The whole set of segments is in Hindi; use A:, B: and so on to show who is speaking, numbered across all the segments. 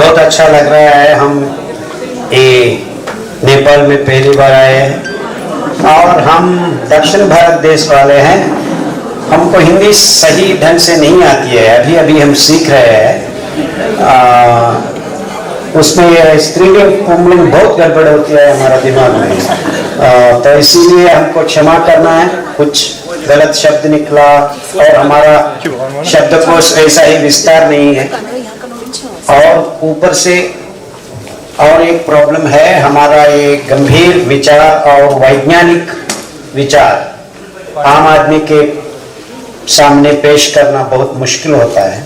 A: बहुत अच्छा लग रहा है। हम ये नेपाल में पहली बार आए हैं और हम दक्षिण भारत देश वाले हैं। हमको हिंदी सही ढंग से नहीं आती है, अभी अभी हम सीख रहे हैं। उसमें स्त्रीलिंग पुल्लिंग बहुत गड़बड़ होती है हमारा दिमाग में, तो इसीलिए हमको क्षमा करना है। कुछ गलत शब्द निकला और हमारा शब्दकोश ऐसा ही विस्तार नहीं है। और ऊपर से और एक प्रॉब्लम है, हमारा ये गंभीर विचार और वैज्ञानिक विचार आम आदमी के सामने पेश करना बहुत मुश्किल होता है।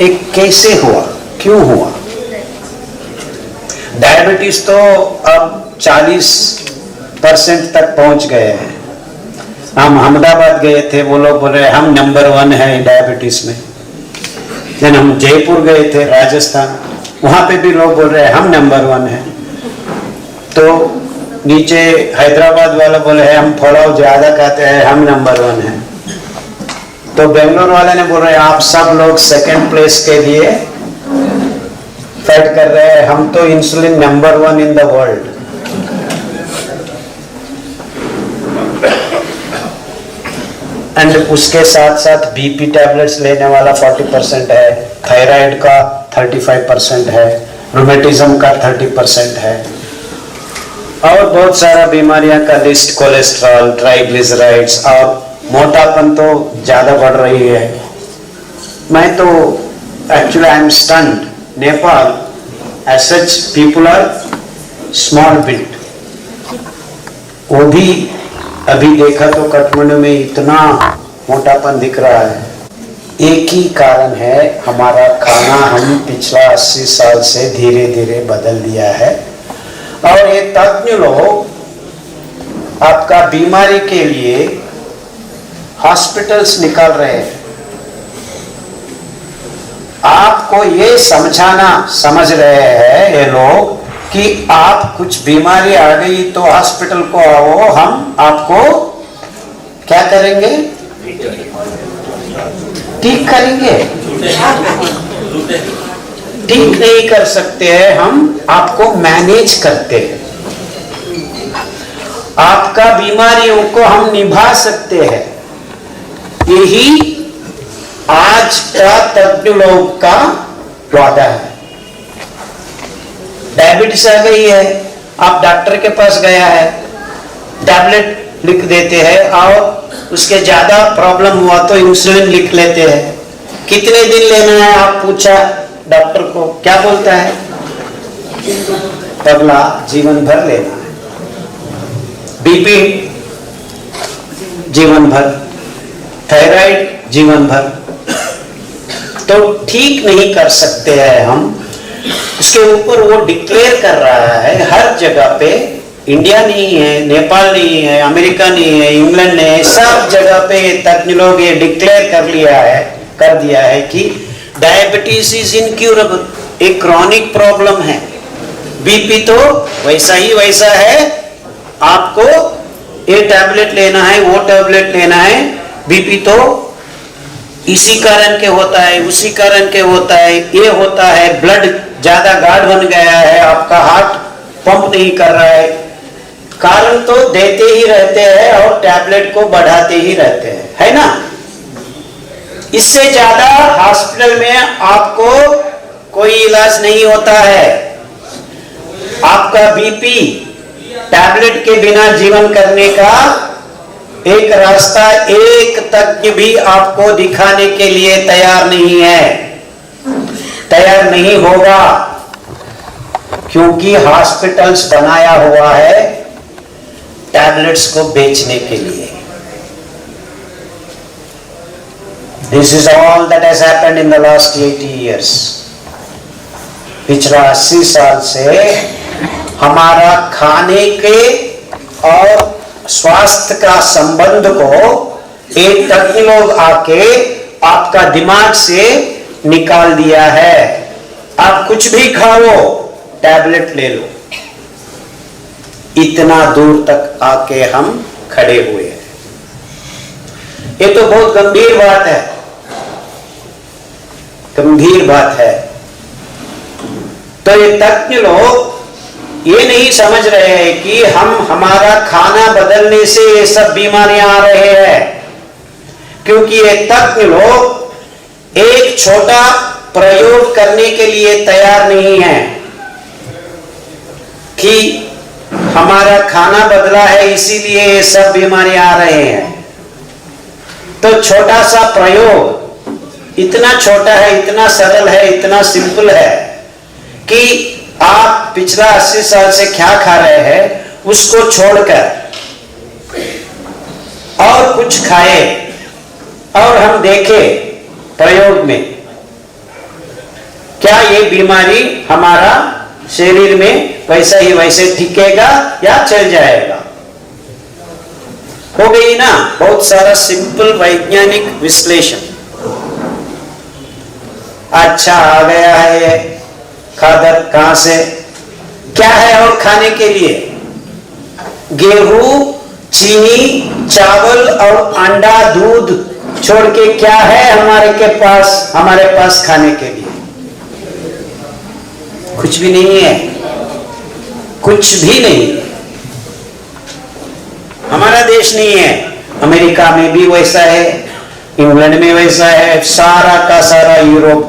A: एक कैसे हुआ, क्यों हुआ? डायबिटीज तो अब 40% तक पहुंच गए हैं। हम अहमदाबाद गए थे, वो लोग बोल रहे हम नंबर 1 है डायबिटीज में। देन हम जयपुर गए थे राजस्थान, वहां पे भी लोग बोल रहे हैं हम नंबर 1 है। तो नीचे हैदराबाद वाला बोले हैं हम थोड़ा ज्यादा कहते हैं हम नंबर 1 है। तो बेंगलोर वाले ने बोल रहे हैं आप सब लोग सेकंड प्लेस के लिए फाइट कर रहे हैं, हम तो insulin number 1 in the world. And उसके साथ साथ बीपी टैबलेट्स लेने वाला 40% है, थायराइड का 35% है, रूमेटिज्म का 30% है और बहुत सारा बीमारियां का लिस्ट, कोलेस्ट्रॉल, ट्राइग्लिसराइड्स और मोटापन तो ज्यादा बढ़ रही है। मैं तो actually I am stunned. Nepal as such people are small build. वो भी अभी देखा तो काठमांडू में इतना मोटापन दिख रहा है। एक ही कारण है, हमारा खाना हम पिछला 80 साल से धीरे धीरे बदल दिया है। और ये तज्ञ लोग आपका बीमारी के लिए हॉस्पिटल्स निकाल रहे हैं। आपको ये समझ रहे हैं ये लोग कि आप कुछ बीमारी आ गई तो हॉस्पिटल को आओ, हम आपको क्या करेंगे? ठीक करेंगे? ठीक नहीं कर सकते हैं, हम आपको मैनेज करते हैं। आपका बीमारियों को हम निभा सकते हैं। यही आज का तज्ञ लोग का वादा है। डायबिटीज आ गई है, आप डॉक्टर के पास गया है, टैबलेट लिख देते हैं और उसके ज्यादा प्रॉब्लम हुआ तो इंसुलिन लिख लेते हैं। कितने दिन लेना है आप पूछा डॉक्टर को, क्या बोलता है? पगला जीवन भर लेना है। बीपी जीवन भर, थायराइड जीवन भर। तो ठीक नहीं कर सकते हैं हम। उसके ऊपर वो डिक्लेयर कर रहा है हर जगह पे। इंडिया नहीं है, नेपाल नहीं है, अमेरिका नहीं है, इंग्लैंड नहीं है, सब जगह पे तज्ञ लोग ये डिक्लेयर कर दिया है कि डायबिटीज इज इनक्यूरेबल। एक क्रॉनिक प्रॉब्लम है। बीपी तो वैसा ही वैसा है, आपको ये टैबलेट लेना है, वो टैबलेट लेना है। बीपी तो इसी कारण के होता है, उसी कारण के होता है, ये होता है, ब्लड ज्यादा गाढ़ बन गया है, आपका हार्ट पंप नहीं कर रहा है। कारण तो देते ही रहते हैं और टैबलेट को बढ़ाते ही रहते हैं, है ना? इससे ज्यादा हॉस्पिटल में आपको कोई इलाज नहीं होता है। आपका बीपी टैबलेट के बिना जीवन करने का एक रास्ता एक तज्ञ भी आपको दिखाने के लिए तैयार नहीं है, तैयार नहीं होगा, क्योंकि हॉस्पिटल्स बनाया हुआ है टैबलेट्स को बेचने के लिए। This is all that has happened in the last 80 years। पिछला 80 साल से हमारा खाने के और स्वास्थ्य का संबंध को एक तज्ञ लोग आके आपका दिमाग से निकाल दिया है। आप कुछ भी खाओ, टैबलेट ले लो। इतना दूर तक आके हम खड़े हुए हैं। ये तो बहुत गंभीर बात है, गंभीर बात है। तो ये तज्ञ लोग ये नहीं समझ रहे हैं कि हमारा खाना बदलने से ये सब बीमारियां आ रहे हैं, क्योंकि ये तज्ञ लोग एक छोटा प्रयोग करने के लिए तैयार नहीं है कि हमारा खाना बदला है इसीलिए ये सब बीमारियां आ रहे हैं। तो छोटा सा प्रयोग इतना छोटा है, इतना सरल है, इतना सिंपल है कि आप पिछला 80 साल से क्या खा रहे हैं उसको छोड़कर और कुछ खाए और हम देखें प्रयोग में क्या ये बीमारी हमारा शरीर में वैसा ही वैसे टिकेगा या चल जाएगा। हो गई ना बहुत सारा सिंपल वैज्ञानिक विश्लेषण। अच्छा आ गया है ये खादर कहां से, क्या है और खाने के लिए? गेहूं, चीनी, चावल और अंडा, दूध छोड़ के क्या है हमारे पास खाने के लिए? कुछ भी नहीं है, कुछ भी नहीं। हमारा देश नहीं है, अमेरिका में भी वैसा है, इंग्लैंड में वैसा है, सारा का सारा यूरोप,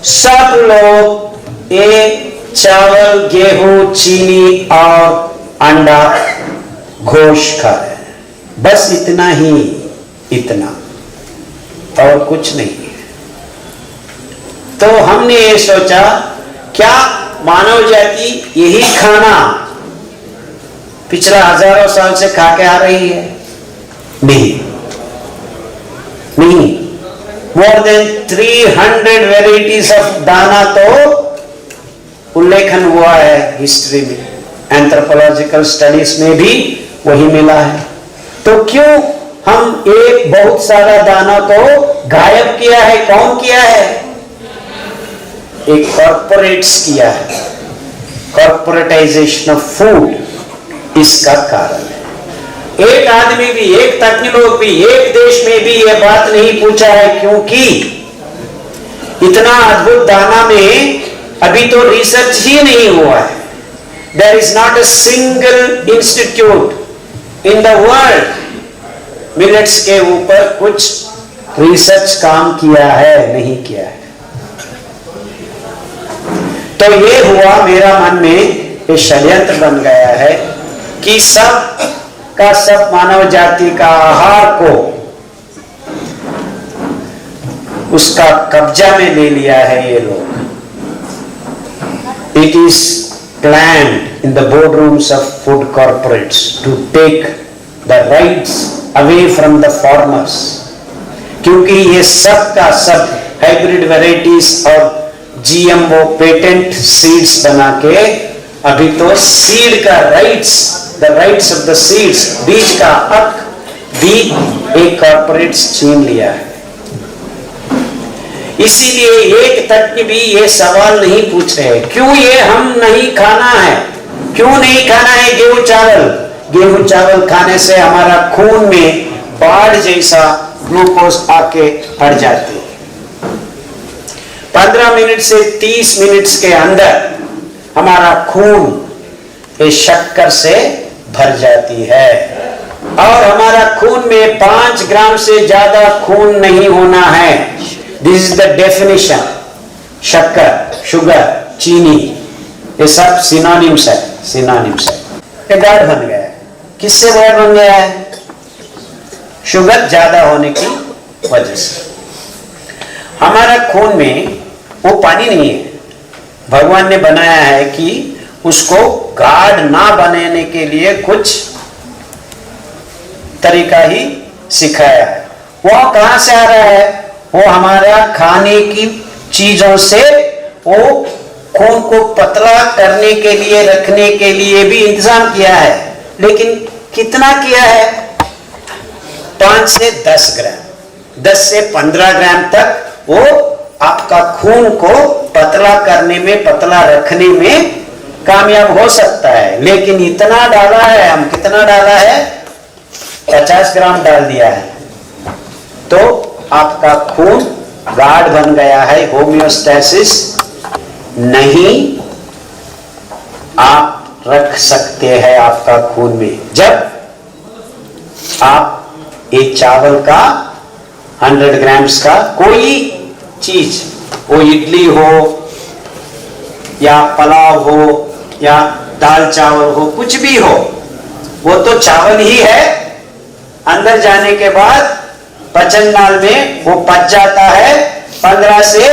A: सब लोग ये चावल, गेहूं, चीनी और अंडा, गोश्त खा रहे हैं। बस इतना ही, इतना और कुछ नहीं है। तो हमने ये सोचा क्या मानव जाति यही खाना पिछला हजारों साल से खा के आ रही है? नहीं, नहीं। मोर देन 300 वेराइटीज ऑफ दाना तो उल्लेखन हुआ है हिस्ट्री में, एंथ्रोपोलॉजिकल स्टडीज में भी वही मिला है। तो क्यों हम एक बहुत सारा दाना को गायब किया है? कौन किया है? एक कॉर्पोरेट्स किया है, कॉर्पोरेटाइजेशन ऑफ फूड इसका कारण है। एक आदमी भी, एक तज्ञ लोग भी, एक देश में भी यह बात नहीं पूछा है क्योंकि इतना अद्भुत दाना में अभी तो रिसर्च ही नहीं हुआ है। There is not a single institute in the world millets के ऊपर कुछ रिसर्च काम किया है, नहीं किया है। तो ये हुआ मेरा मन में ये षड्यंत्र बन गया है कि सब का सब मानव जाति का आहार को उसका कब्जा में ले लिया है ये लोग। It is planned in the boardrooms of food corporates to take the rights away from the farmers, क्योंकि ये सब का सब हाइब्रिड वैरायटीज और जीएमओ पेटेंट सीड्स बना के अभी तो सीड का the rights of the seeds, बीज का हक भी एक कॉर्पोरेट्स छीन लिया है। इसीलिए एक तज्ञ भी ये सवाल नहीं पूछ रहे क्यों ये हम नहीं खाना है, क्यों नहीं खाना है गेहूं चावल। गेहूं चावल खाने से हमारा खून में बाढ़ जैसा ग्लूकोज आके बढ़ जाते हैं। 15 मिनट से 30 मिनट के अंदर हमारा खून इस शक्कर से भर जाती है और हमारा खून में 5 ग्राम से ज्यादा खून नहीं होना है। This is the definition. शक्कर, शुगर, चीनी ये सब सिनोनिम्स है, सिनोनिम्स है। ये वर्ड बन गया है। किससे वर्ड बन गया है? शुगर ज्यादा होने की वजह से। हमारा खून में वो पानी नहीं है, भगवान ने बनाया है कि उसको गाढ़ ना बनाने के लिए कुछ तरीका ही सिखाया है। वो कहां से आ रहा है? वो हमारा खाने की चीजों से वो खून को पतला करने के लिए, रखने के लिए भी इंतजाम किया है। लेकिन कितना किया है? 5 से 10 ग्राम, 10 से 15 ग्राम तक वो आपका खून को पतला करने में, पतला रखने में कामयाब हो सकता है। लेकिन इतना डाला है, हम कितना डाला है? 50 ग्राम डाल दिया है तो आपका खून गाढ़ बन गया है, होम्योस्टेसिस नहीं आप रख सकते हैं आपका खून में, जब आप एक चावल का 100 ग्राम्स का कोई चीज, वो इडली हो या पुलाव हो या दाल चावल हो, कुछ भी हो, वो तो चावल ही है। अंदर जाने के बाद पाचन नाल में वो पच जाता है। 15 से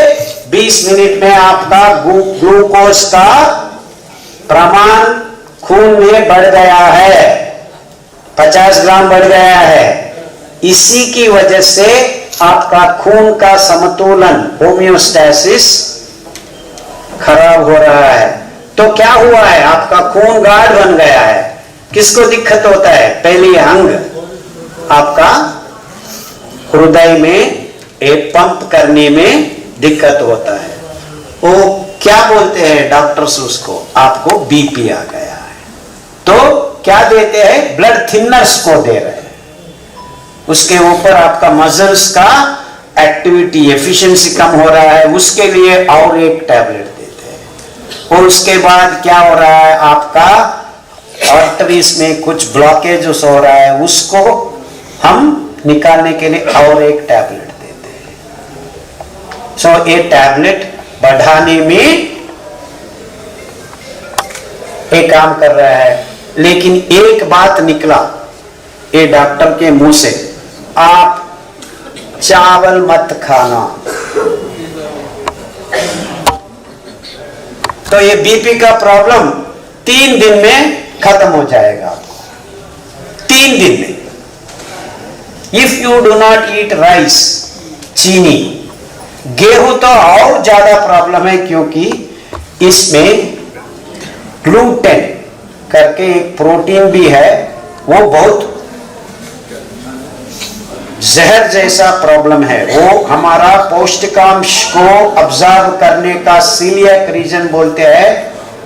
A: 20 मिनट में आपका ग्लूकोज का प्रमाण खून में बढ़ गया है, 50 ग्राम बढ़ गया है। इसी की वजह से आपका खून का समतोलन, होम्योस्टैसिस खराब हो रहा है। तो क्या हुआ है, आपका खून गाढ़ बन गया है। किसको दिक्कत होता है? पहली अंग आपका हृदय में एक पंप करने में दिक्कत होता है। वो क्या बोलते हैं डॉक्टर्स उसको, आपको बीपी आ गया है, तो क्या देते हैं? ब्लड थिनर्स को दे रहे हैं। उसके ऊपर आपका मसल्स का एक्टिविटी, एफिशिएंसी कम हो रहा है, उसके लिए और एक टैबलेट देते हैं। और उसके बाद क्या हो रहा है, आपका आर्टरीज में कुछ ब्लॉकेज हो रहा है, उसको हम निकालने के लिए और एक टैबलेट देते हैं। सो ये टैबलेट बढ़ाने में एक काम कर रहा है। लेकिन एक बात निकला ये डॉक्टर के मुंह से, आप चावल मत खाना। तो ये बीपी का प्रॉब्लम 3 दिन में खत्म हो जाएगा आपको, 3 दिन में। If you do not eat rice, चीनी, गेहूं तो और ज्यादा प्रॉब्लम है, क्योंकि इसमें ग्लूटेन करके एक प्रोटीन भी है, वो बहुत जहर जैसा प्रॉब्लम है। वो हमारा पौष्टिकांश को ऑब्जर्व करने का सीलियक रीजन बोलते हैं,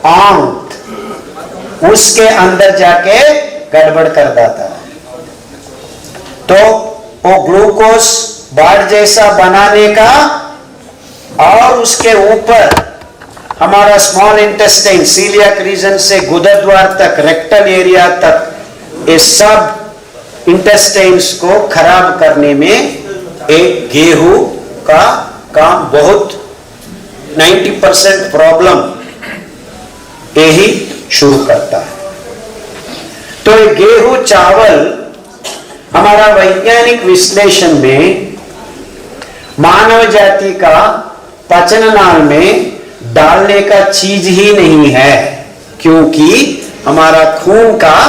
A: आंत, उसके अंदर जाके गड़बड़ कर देता है। तो वो ग्लूकोज बाढ़ जैसा बनाने का, और उसके ऊपर हमारा स्मॉल इंटेस्टाइन, सीलियक रीजन से गुदर द्वार तक, रेक्टल एरिया तक, ये सब इंटेस्टाइन्स को खराब करने में एक गेहूं का काम बहुत 90% प्रॉब्लम यही शुरू करता है। तो ये गेहूं चावल हमारा वैज्ञानिक विश्लेषण में मानव जाति का पाचन नाल में डालने का चीज ही नहीं है, क्योंकि हमारा खून का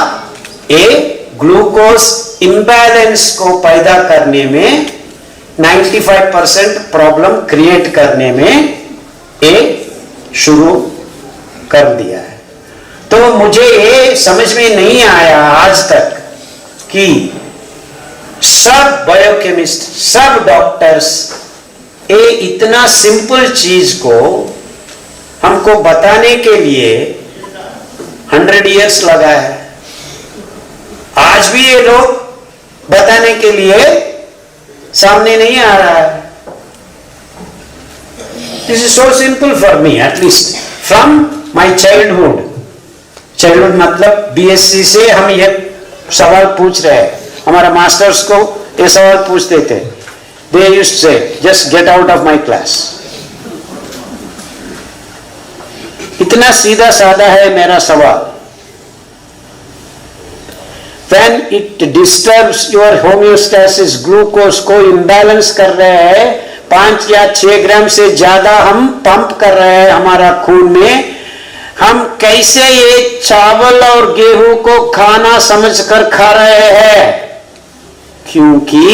A: एक ग्लूकोज इम्बैलेंस को पैदा करने में 95% प्रॉब्लम क्रिएट करने में एक शुरू कर दिया है। तो मुझे ये समझ में नहीं आया आज तक कि सब बायोकेमिस्ट, सब डॉक्टर्स ये इतना सिंपल चीज को हमको बताने के लिए 100 इयर्स लगा है। आज भी ये लोग बताने के लिए सामने नहीं आ रहा है। This is so simple for me, at least from my childhood. Childhood मतलब बीएससी से हम ये सवाल पूछ रहे हैं। हमारा मास्टर्स को ये सवाल पूछते थे, दे यूज्ड टू से just get out of my class. इतना सीधा साधा है मेरा सवाल। When it disturbs your homeostasis, glucose को इम्बैलेंस कर रहे हैं, 5 या 6 ग्राम से ज्यादा हम पंप कर रहे हैं हमारा खून में, हम कैसे ये चावल और गेहूं को खाना समझकर खा रहे हैं? क्योंकि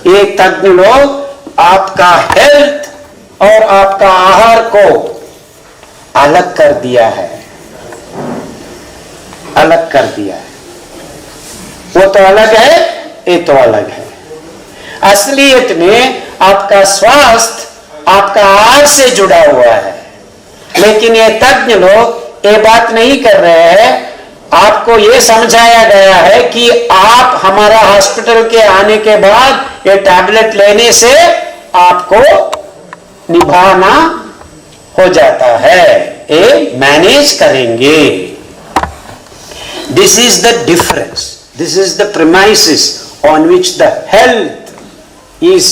A: ये तज्ञ लोग आपका हेल्थ और आपका आहार को अलग कर दिया है, अलग कर दिया है। वो तो अलग है, ये तो अलग है। असलियत में आपका स्वास्थ्य आपका आहार से जुड़ा हुआ है, लेकिन ये तज्ञ लोग ये बात नहीं कर रहे हैं। आपको ये समझाया गया है कि आप हमारा हॉस्पिटल के आने के बाद ये टैबलेट लेने से आपको निभाना हो जाता है, ये मैनेज करेंगे। This is the difference, this is the premises on which the health is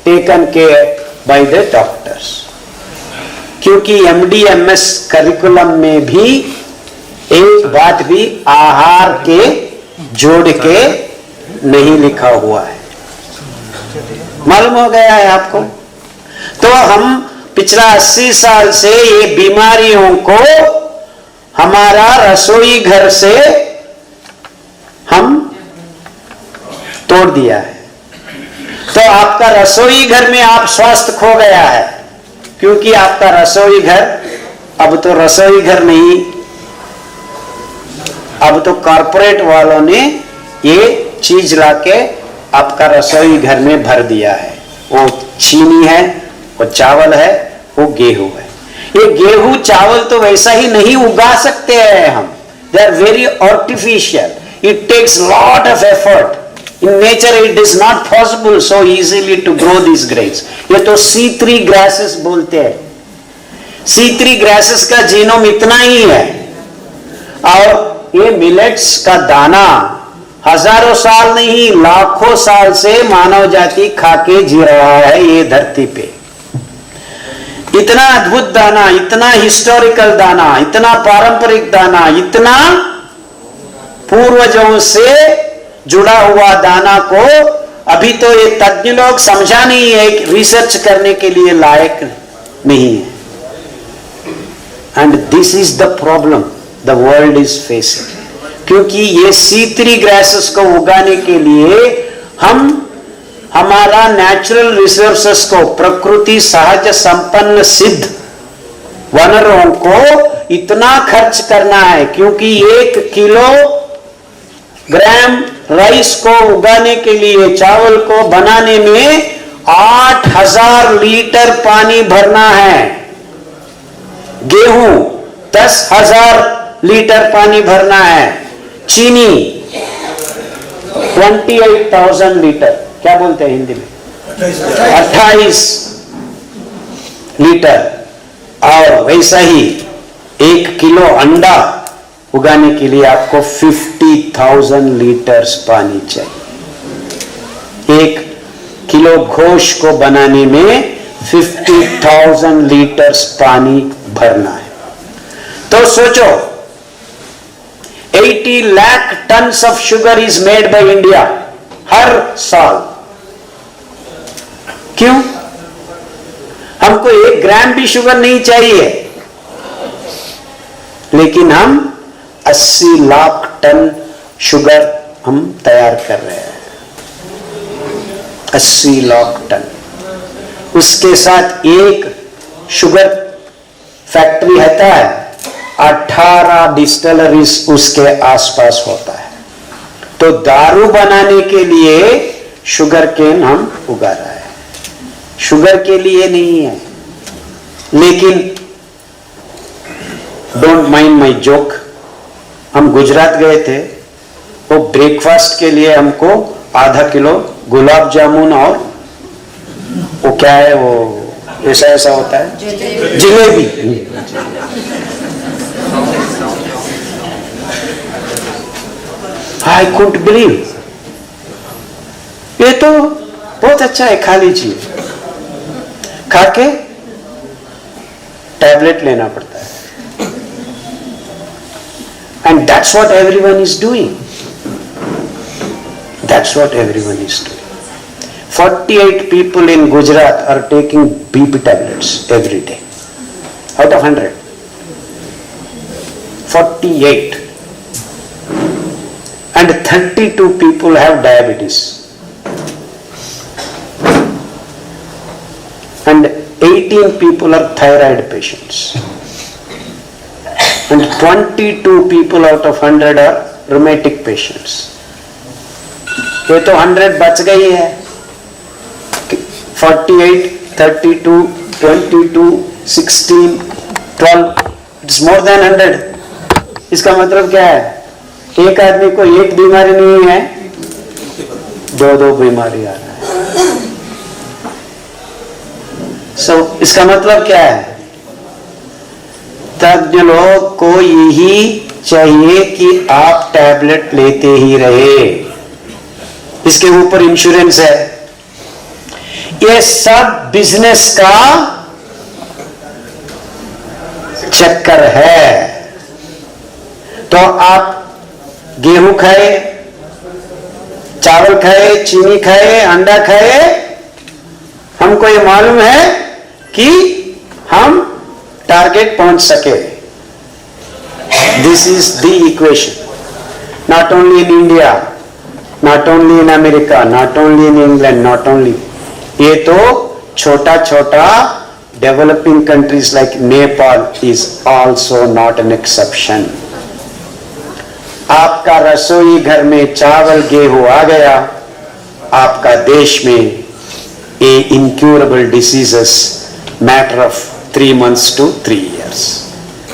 A: taken care by the doctors. क्योंकि MD/MS करिकुलम में भी एक बात भी आहार के जोड़ के नहीं लिखा हुआ है, मालूम हो गया है आपको। तो हम पिछला 80 साल से ये बीमारियों को हमारा रसोई घर से हम तोड़ दिया है। तो आपका रसोई घर में आप स्वास्थ्य खो गया है, क्योंकि आपका रसोई घर अब तो रसोई घर नहीं, अब तो कॉर्पोरेट वालों ने ये चीज लाके आपका रसोई घर में भर दिया है। वो चीनी है, वो चावल है, वो गेहूं है। ये गेहूं चावल तो वैसा ही नहीं उगा सकते हैं हम, they are very artificial, it takes lot of effort. In nature it is not possible so easily to grow these grains. ये तो C3 grasses बोलते हैं। C3 grasses का जीनोम इतना ही है, और ये मिलेट्स का दाना हजारों साल नहीं लाखों साल से मानव जाति खाके जी रहा है ये धरती पे। इतना अद्भुत दाना, इतना हिस्टोरिकल दाना, इतना पारंपरिक दाना, इतना पूर्वजों से जुड़ा हुआ दाना को अभी तो ये तज्ञ लोग समझा नहीं है, रिसर्च करने के लिए लायक नहीं है। And this is the problem the world is facing. क्योंकि ये C3 ग्रासेस को उगाने के लिए हम हमारा नेचुरल रिसोर्सेस को, प्रकृति सहज संपन्न सिद्ध वनरों को इतना खर्च करना है, क्योंकि 1 किलोग्राम राइस को उगाने के लिए, चावल को बनाने में 8000 लीटर पानी भरना है। गेहूं 10,000 लीटर पानी भरना है। चीनी 28,000 लीटर, क्या बोलते हैं हिंदी में, 28 लीटर। और वैसा ही 1 किलो अंडा उगाने के लिए आपको 50,000 लीटर्स पानी चाहिए। 1 किलो घोष को बनाने में 50,000 लीटर्स पानी भरना है। तो सोचो 80 लाख tons of sugar is made by India हर साल। क्यों? हमको 1 ग्राम भी शुगर नहीं चाहिए, लेकिन हम 80 लाख टन शुगर हम तैयार कर रहे हैं। 80 लाख टन। उसके साथ एक शुगर फैक्ट्री रहता है, 18 डिस्टिलरीज उसके आसपास होता है। तो दारू बनाने के लिए शुगर केन हम उगा रहे हैं, शुगर के लिए नहीं है। लेकिन डोंट माइंड माई जोक, हम गुजरात गए थे, वो ब्रेकफास्ट के लिए हमको आधा किलो गुलाब जामुन और वो क्या है, वो ऐसा ऐसा होता है, जलेबी। आई कुडंट बिलीव, ये तो बहुत अच्छा है, खा लीजिए। खा के टैबलेट लेना पड़ता है। And that's what everyone is doing. That's what everyone is doing. 48 people in Gujarat are taking BP tablets every day. Out of 100. 48. And 32 people have diabetes. And 18 people are thyroid patients. And 22 people out of 100 are rheumatic patients. ये तो 100 बच गई है। 48, 32, 22, 16, 12, it's more than 100. इसका मतलब क्या है? एक आदमी को एक बीमारी नहीं है, 2 बीमारी आ रहा है। So, इसका मतलब क्या है? तज्ञ लोग को यही चाहिए कि आप टैबलेट लेते ही रहे, इसके ऊपर इंश्योरेंस है। ये सब बिजनेस का चक्कर है। तो आप गेहूं खाए, चावल खाए, चीनी खाए, अंडा खाए, हमको ये मालूम है कि हम टारगेट पहुंच सके। This is the equation, not only in India, not only in America, not only in England, not only, ये तो छोटा छोटा developing countries like Nepal is also not an exception. आपका रसोई घर में चावल गेहूं आ गया, आपका देश में ये incurable diseases matter of 3 months to 3 years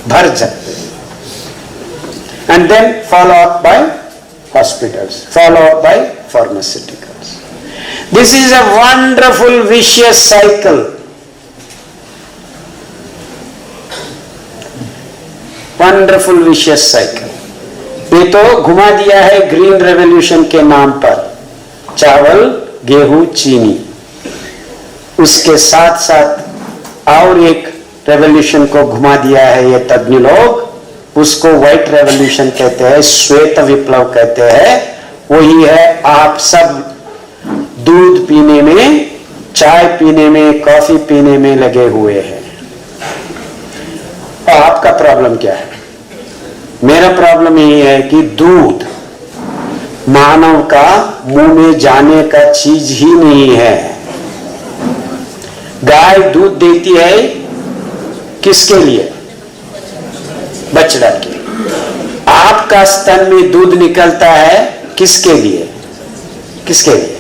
A: भर जाते, and then follow up by hospitals, follow up by pharmaceuticals. This is a wonderful vicious cycle. Wonderful vicious cycle. ये तो घुमा दिया है ग्रीन रेवोल्यूशन के नाम पर, चावल गेहूं चीनी। उसके साथ साथ और एक रेवोल्यूशन को घुमा दिया है ये तज्ञ लोग, उसको व्हाइट रेवोल्यूशन कहते हैं, श्वेत विप्लव कहते हैं। वही है आप सब दूध पीने में, चाय पीने में, कॉफी पीने में लगे हुए हैं। और आपका प्रॉब्लम क्या है? मेरा प्रॉब्लम यही है कि दूध मानव का मुंह में जाने का चीज ही नहीं है। गाय दूध देती है किसके लिए? बछड़ा के। आपका स्तन में दूध निकलता है किसके लिए? किसके लिए?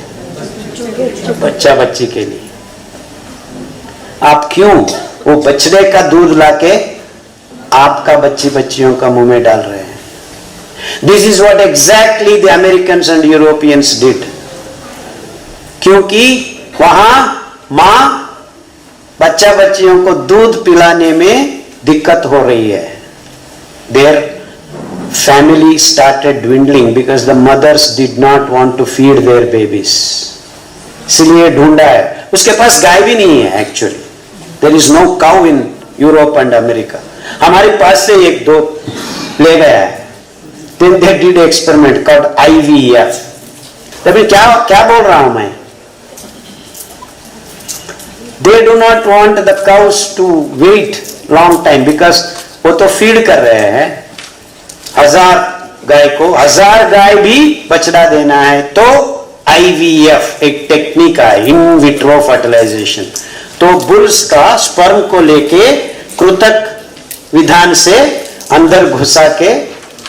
A: बच्चा बच्ची के लिए। आप क्यों वो बछड़े का दूध लाके आपका बच्ची बच्चियों का मुंह में डाल रहे हैं? This is what exactly the Americans and Europeans did. क्योंकि वहां मां बच्चा बच्चियों को दूध पिलाने में दिक्कत हो रही है। Their family started dwindling because the mothers did not want to feed their babies. इसलिए ढूंढा है। उसके पास गाय भी नहीं है actually. There is no cow in Europe and America. हमारे पास से एक दो ले गया है। Then they did experiment called IVF। तभी क्या क्या बोल रहा हूं मैं? They do not want the cows to wait long time because वो तो फीड कर रहे हैं 1000 गाय को, 1000 गाय भी बछड़ा देना है। तो IVF एक टेक्निक है, इन विट्रो फर्टिलाइजेशन। तो बुल्स का स्पर्म को लेके कृतक विधान से अंदर घुसा के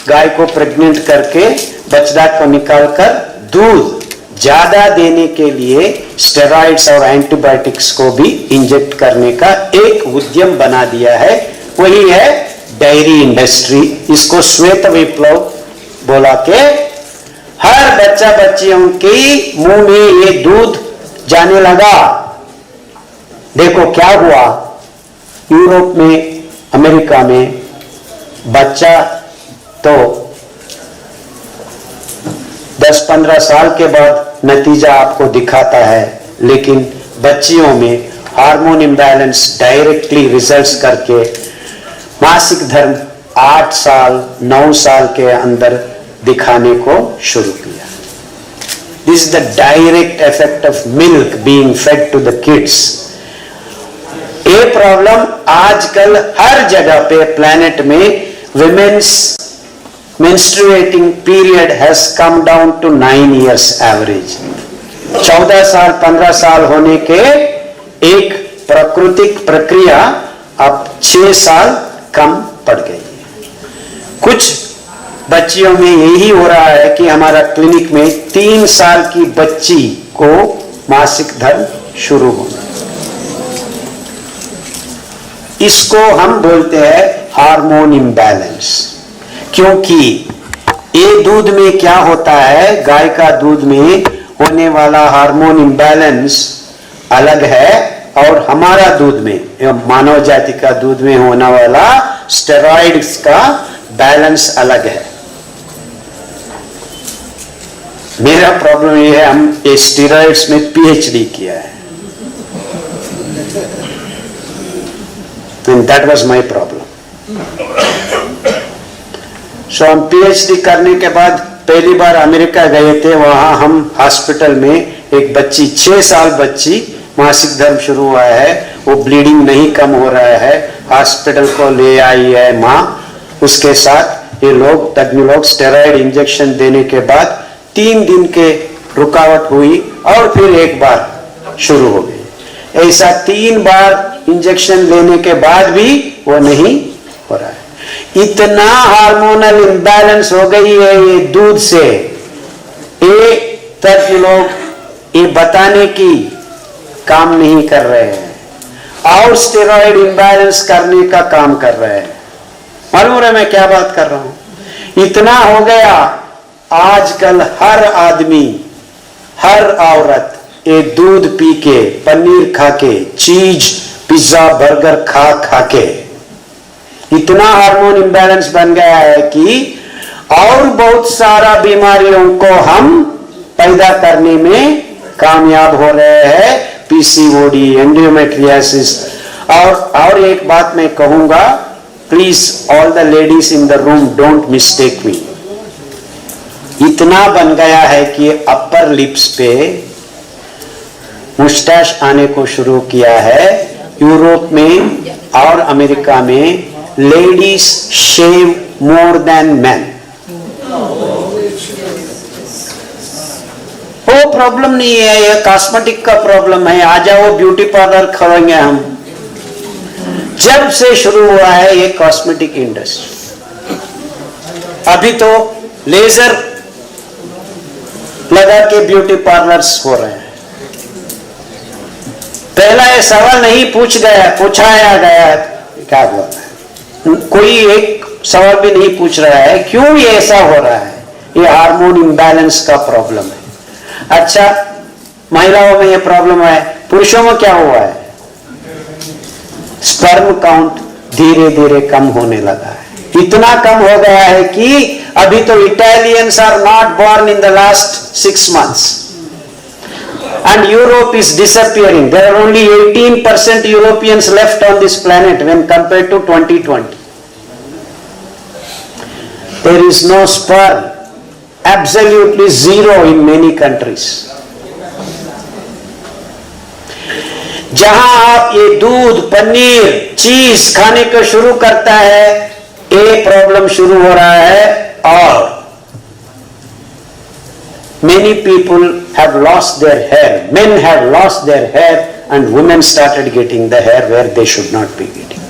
A: गाय को प्रेग्नेंट करके बछड़ा को निकालकर दूध ज्यादा देने के लिए स्टेरॉइड्स और एंटीबायोटिक्स को भी इंजेक्ट करने का एक उद्यम बना दिया है। वही है डेयरी इंडस्ट्री। इसको श्वेत विप्लव बोला के हर बच्चा बच्चियों के मुंह में ये दूध जाने लगा। देखो क्या हुआ यूरोप में, अमेरिका में। बच्चा तो 10-15 साल के बाद नतीजा आपको दिखाता है, लेकिन बच्चियों में हार्मोन इम्बैलेंस डायरेक्टली रिजल्ट्स करके मासिक धर्म 8 साल 9 साल के अंदर दिखाने को शुरू किया। This is the direct effect of milk being fed to the kids. ये प्रॉब्लम आजकल हर जगह पे प्लेनेट में women's menstruating period has come down to 9 years average। 14 साल 15 साल होने के एक प्राकृतिक प्रक्रिया अब 6 साल कम पड़ गई है। कुछ बच्चियों में यही हो रहा है कि हमारा क्लिनिक में 3 साल की बच्ची को मासिक धर्म शुरू होना। इसको हम बोलते हैं हार्मोन इम्बैलेंस। क्योंकि ये दूध में क्या होता है, गाय का दूध में होने वाला हार्मोन इम्बैलेंस अलग है और हमारा दूध में, मानव जाति का दूध में होने वाला स्टेरॉइड्स का बैलेंस अलग है। मेरा प्रॉब्लम ये है, हम ये स्टेरॉइड्स में पीएचडी किया है, and that was my problem. So हम पीएचडी करने के बाद पहली बार अमेरिका गए थे। वहां हम हॉस्पिटल में एक बच्ची, 6 साल बच्ची, मासिक धर्म शुरू हुआ है, वो ब्लीडिंग नहीं कम हो रहा है, हॉस्पिटल को ले आई है माँ। उसके साथ ये लोग तज्ञ लोग स्टेरॉइड इंजेक्शन देने के बाद 3 दिन के रुकावट हुई और फिर एक बार शुरू हो गई। ऐसा 3 बार इंजेक्शन लेने के बाद भी वो नहीं हो रहा है। इतना हार्मोनल इम्बैलेंस हो गई है ये दूध से। ये तज्ञ लोग ये बताने की काम नहीं कर रहे हैं और स्टेरॉइड इम्बैलेंस करने का काम कर रहे हैं। मालूम है मैं क्या बात कर रहा हूं? इतना हो गया, आजकल हर आदमी, हर औरत ये दूध पी के, पनीर खा के, चीज, पिज्जा, बर्गर खा खा के इतना हार्मोन इम्बैलेंस बन गया है कि और बहुत सारा बीमारियों को हम पैदा करने में कामयाब हो रहे हैं। PCOD, endometriosis. और एक बात मैं कहूंगा, please all the ladies in the room don't mistake me. इतना बन गया है कि अपर लिप्स पे मुस्टैच आने को शुरू किया है। यूरोप में और अमेरिका में लेडीज शेव मोर देन मैन। वो प्रॉब्लम नहीं है, ये कॉस्मेटिक का प्रॉब्लम है। आ जाओ ब्यूटी पार्लर खोलेंगे हम। जब से शुरू हुआ है ये कॉस्मेटिक इंडस्ट्री, अभी तो लेजर लगा के ब्यूटी पार्लर्स हो रहे हैं। पहला ये सवाल नहीं पूछाया गया, क्या हुआ है? कोई एक सवाल भी नहीं पूछ रहा है क्यों ये ऐसा हो रहा है। ये हार्मोन इम्बैलेंस का प्रॉब्लम है। अच्छा, महिलाओं में ये प्रॉब्लम है, पुरुषों में क्या हुआ है? स्पर्म काउंट धीरे धीरे कम होने लगा है। इतना कम हो गया है कि अभी तो Italians are not born in the last 6 months and Europe is disappearing. There are only 18% Europeans left on this planet when compared to 2020. There is no sperm, absolutely zero in many countries. जहां आप ये दूध, पनीर, चीज खाने को शुरू करता है, ये प्रॉब्लम शुरू हो रहा है। और many people have lost their hair. Men have lost their hair and women started getting the hair where they should not be getting.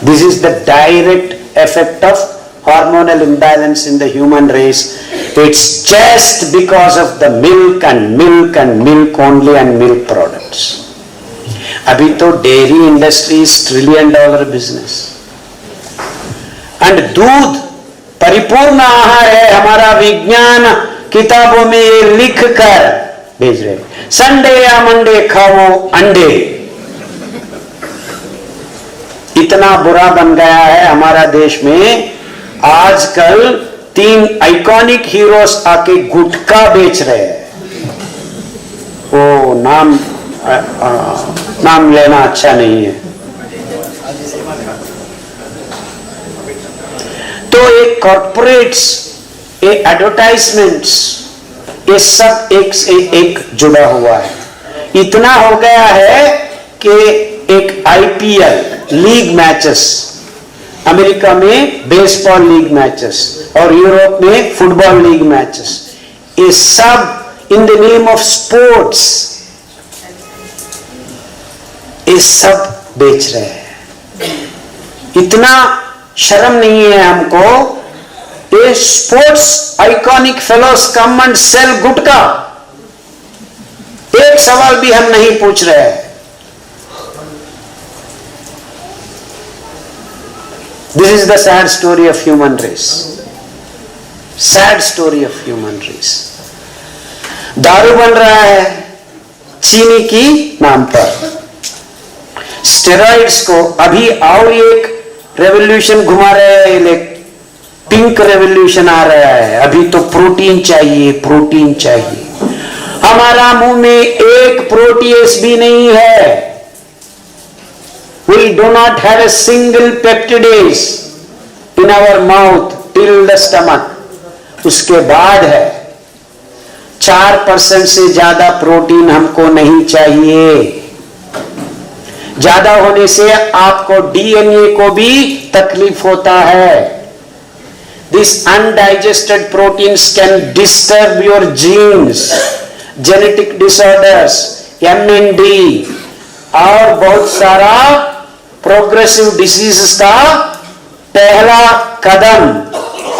A: This is the direct effect of hormonal imbalance in the human race. It's just because of the milk and milk and milk only and milk products. अभी तो dairy industry is $1 trillion business. And दूध परिपूर्ण आहार है। हमारा विज्ञान किताबों में ये लिख कर भेज रहे, संडे या मंडे खाओ अंडे। इतना बुरा बन गया है हमारा देश में। आजकल 3 आइकॉनिक हीरोज आके गुटखा बेच रहे हैं। वो नाम लेना अच्छा नहीं है। तो ये कॉर्पोरेट्स, ये एडवर्टाइजमेंट्स, ये सब एक से एक जुड़ा हुआ है। इतना हो गया है कि एक आईपीएल लीग मैचेस, अमेरिका में बेसबॉल लीग मैचेस और यूरोप में फुटबॉल लीग मैचेस, ये सब in the name of sports, ये सब बेच रहे हैं। इतना शर्म नहीं है हमको। ये sports iconic fellows come and sell gutkha. एक सवाल भी हम नहीं पूछ रहे हैं। This is the sad story of human race. Sad story of human race. दारू बन रहा है चीनी की नाम पर। स्टेरॉइड्स को अभी और एक रेवोल्यूशन घुमा रहे हैं, पिंक रेवोल्यूशन आ रहा है, अभी तो प्रोटीन चाहिए, प्रोटीन चाहिए। हमारा मुंह में एक प्रोटीएस भी नहीं है। We do not have a single peptidase in our mouth till the stomach. उसके बाद है 4% से ज्यादा प्रोटीन हमको नहीं चाहिए। ज्यादा होने से आपको डीएनए को भी तकलीफ होता है। These undigested proteins can disturb your genes, genetic disorders, MND और बहुत सारा प्रोग्रेसिव डिसीजेस का पहला कदम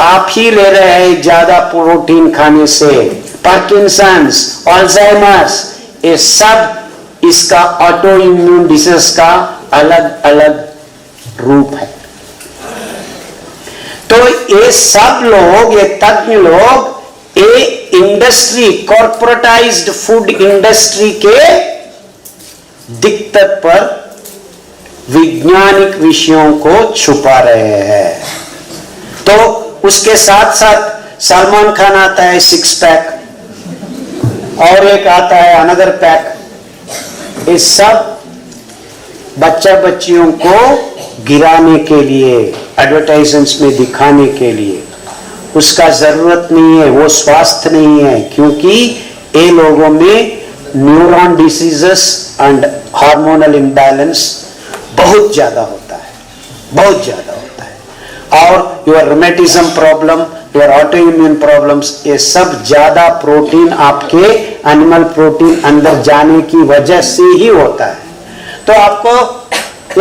A: आप ही ले रहे हैं ज्यादा प्रोटीन खाने से। पार्किंसंस, अल्जाइमर्स, ये सब इसका ऑटो इम्यून डिसीज का अलग अलग रूप है। तो ये सब लोग, ये तज्ञ लोग, ये इंडस्ट्री, कॉर्पोरेटाइज्ड फूड इंडस्ट्री के दिक्कत पर वैज्ञानिक विषयों को छुपा रहे हैं। तो उसके साथ साथ सलमान खान आता है 6 पैक और एक आता है अनदर पैक। ये सब बच्चा बच्चियों को गिराने के लिए, एडवर्टाइजमेंट्स में दिखाने के लिए। उसका जरूरत नहीं है, वो स्वास्थ्य नहीं है, क्योंकि ये लोगों में neuron diseases and hormonal imbalance बहुत ज्यादा होता है, बहुत ज्यादा होता है। और your rheumatism problem, your auto immune problems, ये सब ज्यादा प्रोटीन आपके एनिमल प्रोटीन अंदर जाने की वजह से ही होता है। तो आपको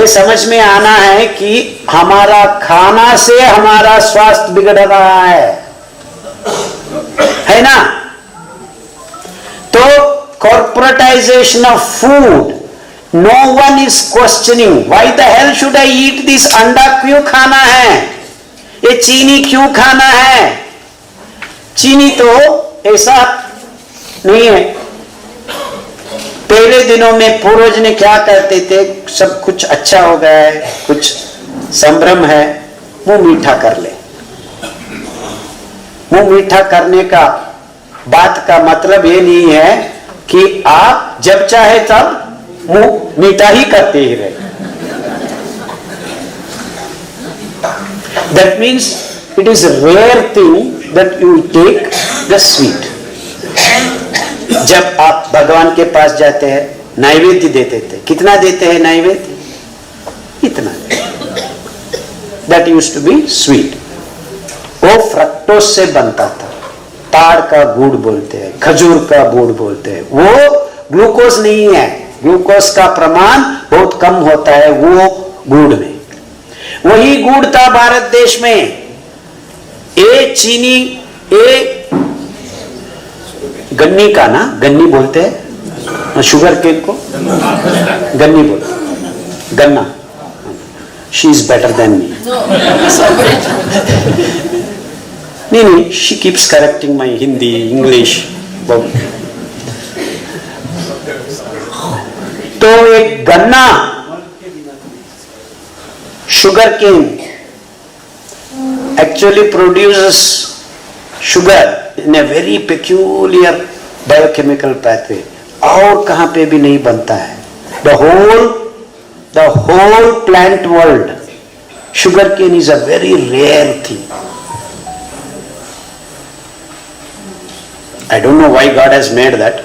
A: ये समझ में आना है कि हमारा खाना से हमारा स्वास्थ्य बिगड़ रहा है ना। तो corporatization of food, no one is questioning why the hell should I eat this. अंडा क्यों खाना है, ये चीनी क्यों खाना है। चीनी तो ऐसा नहीं है। पहले दिनों में पूर्वज ने क्या करते थे, सब कुछ अच्छा हो गया है, कुछ संभ्रम है, मुंह मीठा कर ले। मुंह मीठा करने का बात का मतलब ये नहीं है कि आप जब चाहे तब मुंह मीठा ही करते ही रहे। That means it is a rare thing that you take the sweet. जब आप भगवान के पास जाते हैं, नैवेद्य देते थे, कितना देते हैं नैवेद्य? इतना। That used to be sweet. वो फ्रक्टोस से बनता था, ताड़ का गुड़ बोलते हैं, खजूर का गुड़ बोलते हैं। वो ग्लूकोज नहीं है, ग्लूकोज का प्रमाण बहुत कम होता है वो गुड़ में। वही गुड़ था भारत देश में। ए चीनी, ए गन्नी का ना, गन्नी बोलते हैं शुगर केन को, गन्नी बोलते, गन्ना। She is better than me. नहीं, she keeps correcting my Hindi, English. तो एक गन्ना, sugar cane actually produces sugar in a very peculiar biochemical pathway, और कहां पे भी नहीं बनता है। the whole plant world, sugar cane is a very rare thing. I don't know why God has made that,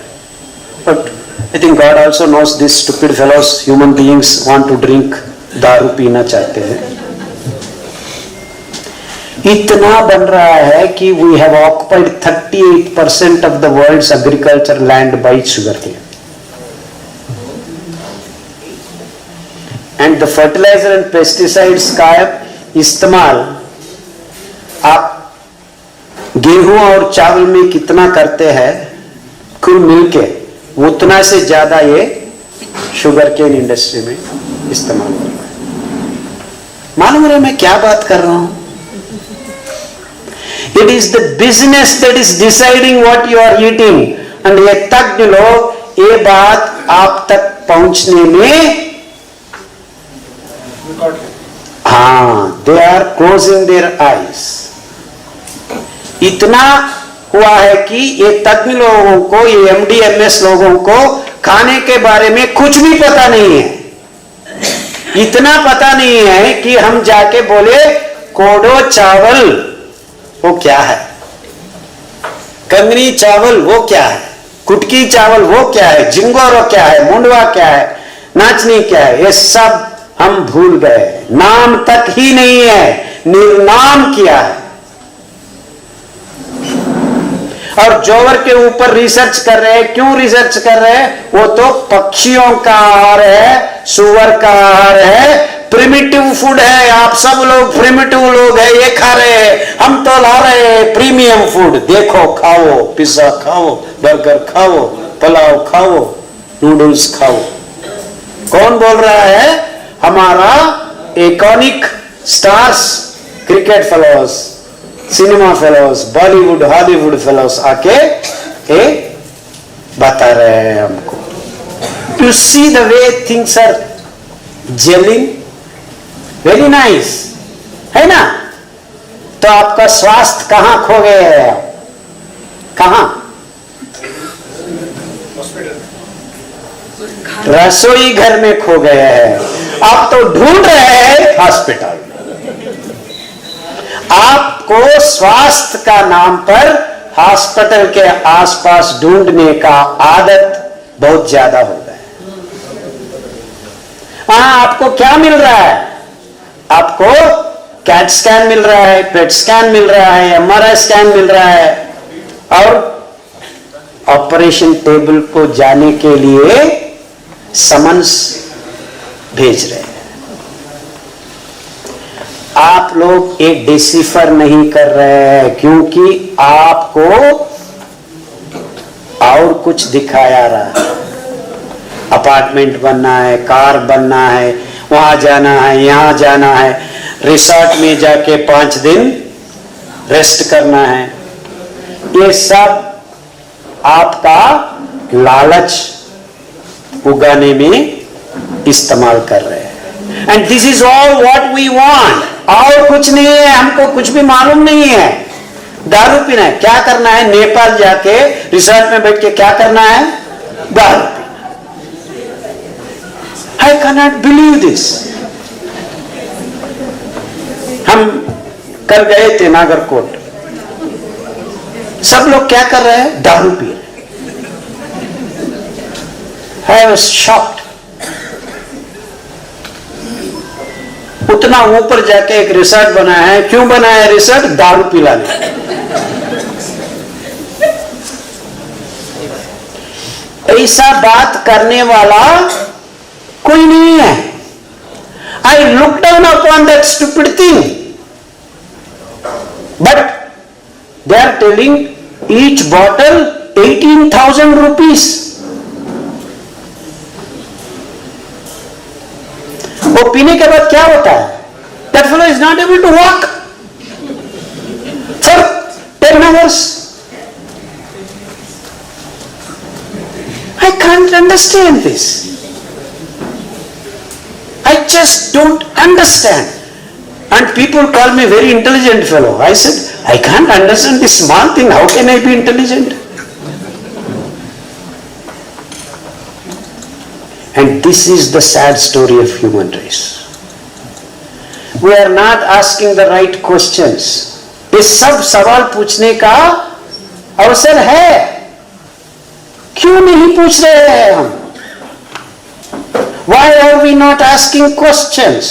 A: but I think God also knows these stupid fellows, human beings want to drink, दारू पीना चाहते हैं। इतना बन रहा है कि we have occupied 38% of the world's agriculture land by sugarcane. And the fertilizer and pesticides का इस्तेमाल आप गेहूं और चावल में कितना करते हैं कुल मिलके, उतना से ज्यादा ये शुगर केन इंडस्ट्री में इस्तेमाल हो रहा है। मालूम है मैं क्या बात कर रहा हूं? It is the business that is deciding what you are eating. And ये तज्ञ लोग ये बात आप तक पहुंचने में हाँ, they are closing their eyes. इतना हुआ है कि ये तज्ञ लोगों को, ये एमडीएमएस लोगों को खाने के बारे में कुछ भी पता नहीं है। इतना पता नहीं है कि हम जाके बोले कोडो चावल वो क्या है, कंगनी चावल वो क्या है, कुटकी चावल वो क्या है, जिंगोरो क्या है, मुंडवा क्या है, नाचनी क्या है, ये सब हम भूल गए। नाम तक ही नहीं है, निर्नाम किया है। और जोवर के ऊपर रिसर्च कर रहे हैं। क्यों रिसर्च कर रहे हैं? वो तो पक्षियों का आहार है, सुअर का आहार है, प्रिमिटिव फूड है। आप सब लोग प्रिमिटिव लोग हैं, ये खा रहे हैं, हम तो ला रहे हैं प्रीमियम फूड। देखो, खाओ, पिज्जा खाओ, बर्गर खाओ, पुलाव खाओ, नूडल्स खाओ। कौन बोल रहा है? हमारा iconic stars, cricket fellows, cinema fellows, Bollywood Hollywood fellows आके बता रहे हैं हमको। To see the way things are gelling, very nice, है ना? तो आपका स्वास्थ्य कहां खो गए हैं? कहां? रसोई घर में खो गए हैं। आप तो ढूंढ रहे हैं हॉस्पिटल। आपको स्वास्थ्य का नाम पर हॉस्पिटल के आसपास ढूंढने का आदत बहुत ज्यादा हो गया। आपको क्या मिल रहा है? आपको कैट स्कैन मिल रहा है, पेट स्कैन मिल रहा है, एमआरआई स्कैन मिल रहा है, और ऑपरेशन टेबल को जाने के लिए समन्स भेज रहे हैं। आप लोग एक डिसिफर नहीं कर रहे हैं, क्योंकि आपको और कुछ दिखाया रहा है। अपार्टमेंट बनना है, कार बनना है, वहां जाना है, यहां जाना है, रिसोर्ट में जाके 5 दिन रेस्ट करना है। ये सब आपका लालच उगाने में इस्तेमाल कर रहे हैं। And this is all what we want. और कुछ नहीं है, हमको कुछ भी मालूम नहीं है। दारू पीना है, क्या करना है? नेपाल जाके रिसोर्ट में बैठ के क्या करना है? दारू पीना। I can not believe this. हम कल गए थे नागरकोट, सब लोग क्या कर रहे हैं? दारू पी रहे। I was shocked. उतना ऊपर जाके एक रिसोर्ट बनाया है। क्यों बनाया है रिसोर्ट? दारू पिलाने। ऐसा बात करने वाला कोई नहीं है। I looked down upon that stupid thing. But they are telling each bottle 18,000 rupees. वो पीने के बाद क्या होता है? That fellow is not able to walk for 10 hours. I can't understand this. I just don't understand. And people call me very intelligent fellow. I said, I can't understand this small thing. How can I be intelligent? And this is the sad story of human race. We are not asking the right questions. ये सब सवाल पूछने का अवसर है, क्यों नहीं पूछ रहे हैं हम? Why are we not asking questions?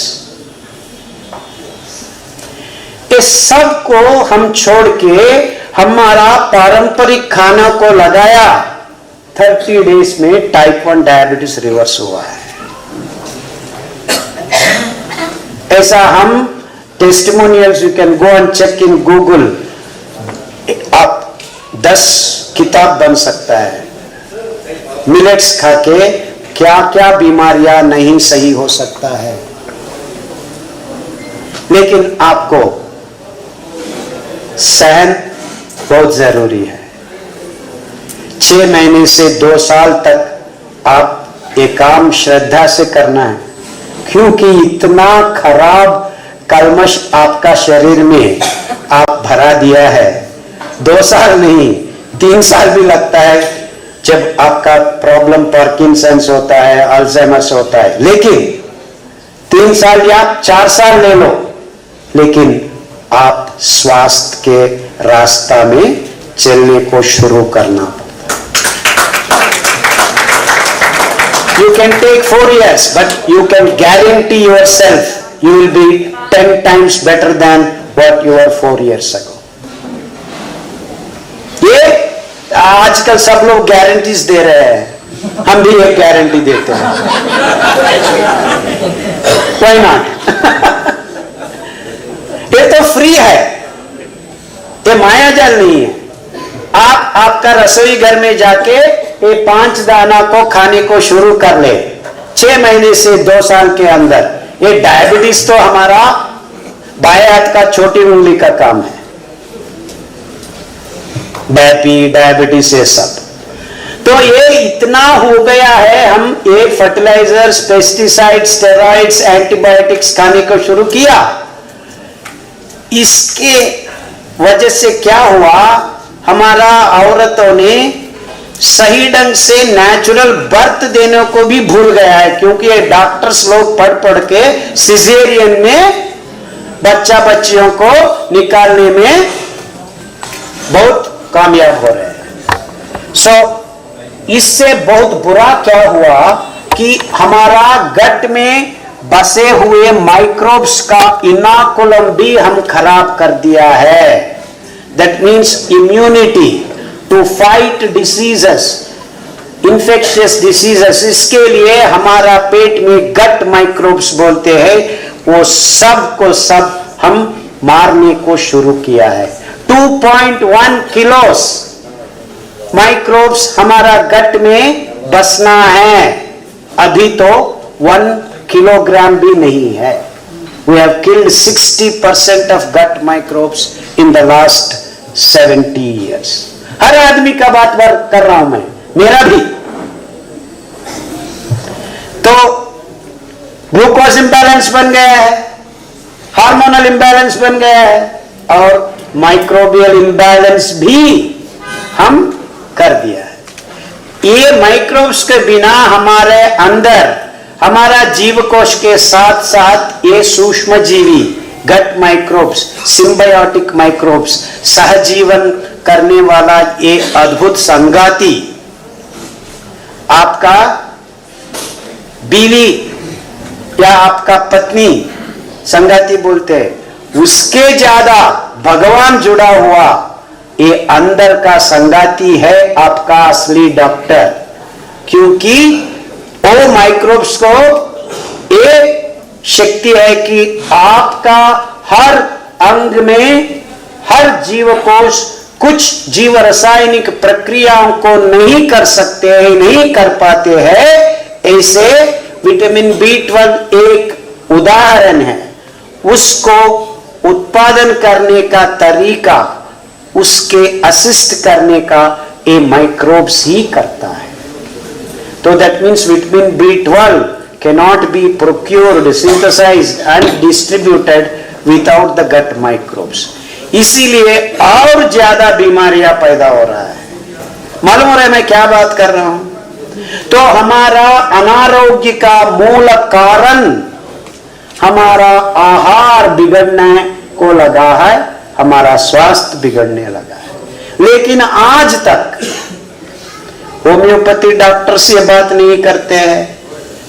A: इस सब को हम छोड़ के हमारा पारंपरिक खाना को लगाया। 30 डेज में टाइप 1 डायबिटीज रिवर्स हुआ है। ऐसा हम testimonials, you can go and check in Google, आप 10 किताब बन सकता है। मिलेट्स खा के क्या क्या बीमारियां नहीं सही हो सकता है। लेकिन आपको सहन बहुत जरूरी है। 6 महीने से 2 साल तक आप ये काम श्रद्धा से करना है, क्योंकि इतना खराब कल्मश आपका शरीर में आप भरा दिया है, 2 साल नहीं 3 साल भी लगता है जब आपका प्रॉब्लम पार्किंसंस होता है, अल्जाइमर्स होता है, लेकिन 3 साल या 4 साल ले लो, लेकिन आप स्वास्थ्य के रास्ता में चलने को शुरू करना। You can take 4 years, but you can guarantee yourself you will be 10 times better than what you were 4 years ago. ये आजकल सब लोग गारंटीज दे रहे हैं, हम भी एक गारंटी देते हैं। Why not? ये तो फ्री है, ये माया जाल नहीं है। आप आपका रसोई घर में जाके ये 5 दाना को खाने को शुरू कर ले, 6 महीने से 2 साल के अंदर। ये डायबिटीज तो हमारा बाएं हाथ का छोटी उंगली का काम है, बीपी डायबिटीज ये सब। तो ये इतना हो गया है, हम ये फर्टिलाइजर्स, पेस्टिसाइड्स, स्टेरॉइड्स, एंटीबायोटिक्स खाने को शुरू किया। इसके वजह से क्या हुआ, हमारा औरतों ने सही ढंग से नेचुरल बर्थ देने को भी भूल गया है, क्योंकि ये डॉक्टर्स लोग पढ़ पढ़ के सिजेरियन में बच्चा बच्चियों को निकालने में बहुत कामयाब हो रहे हैं। इससे बहुत बुरा क्या हुआ कि हमारा गट में बसे हुए माइक्रोब्स का इनोकुलम भी हम खराब कर दिया है। That means immunity to fight diseases, infectious diseases, इसके लिए हमारा पेट में गट माइक्रोब्स बोलते हैं, वो सब को सब हम मारने को शुरू किया है। 2.1 किलोस माइक्रोब्स हमारा गट में बसना है, अभी तो 1 किलोग्राम भी नहीं है। We have killed 60% of gut microbes in the last 70 years. हर आदमी का बात कर रहा हूं मैं, मेरा भी। तो ग्लूकोज इंबैलेंस बन गया है, हार्मोनल इंबैलेंस बन गया है, और माइक्रोबियल इंबैलेंस भी हम कर दिया है। ये माइक्रोब्स के बिना हमारे अंदर, हमारा जीव कोश के साथ साथ ये सूक्ष्म जीवी गट माइक्रोब्स, सिम्बायोटिक माइक्रोब्स, सहजीवन करने वाला ये अद्भुत संगाती, आपका बीवी या आपका पत्नी संगाती बोलते हैं, उसके ज्यादा भगवान जुड़ा हुआ ये अंदर का संगाती है आपका असली डॉक्टर। क्योंकि वो माइक्रोब्स को एक शक्ति है कि आपका हर अंग में, हर जीव कोश कुछ जीव रासायनिक प्रक्रियाओं को नहीं कर सकते हैं, नहीं कर पाते हैं। ऐसे विटामिन B12 एक उदाहरण है, उसको उत्पादन करने का तरीका, उसके असिस्ट करने का ये माइक्रोब्स ही करता है। तो that means vitamin B12 cannot be procured, synthesized and distributed without the gut microbes. इसीलिए और ज्यादा बीमारियां पैदा हो रहा है। मालूम हो रहा है मैं क्या बात कर रहा हूं? तो हमारा अनारोग्य का मूल कारण हमारा आहार बिगड़ने को लगा है, हमारा स्वास्थ्य बिगड़ने लगा है। लेकिन आज तक होम्योपैथी डॉक्टर से बात नहीं करते हैं,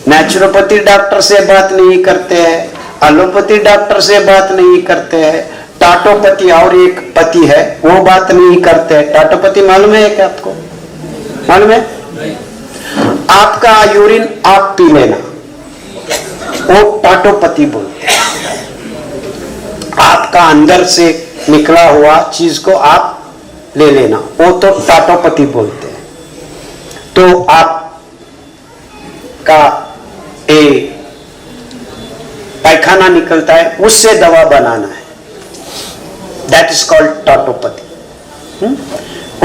A: नेचुरोपैथी डॉक्टर से बात नहीं करते हैं, एलोपैथी डॉक्टर से बात नहीं करते हैं, टाटोपैथी और एक पति है वो बात नहीं करते हैं। टाटोपैथी मालूम है क्या आपको? मालूम है? आपका यूरिन आप पी लेना, वो टाटोपैथी बोलते हैं। आपका अंदर से निकला हुआ चीज को आप ले लेना, वो तो टाटोपैथी बोलते हैं। तो आपका पैखाना निकलता है, उससे दवा बनाना है, that is called tatopathy.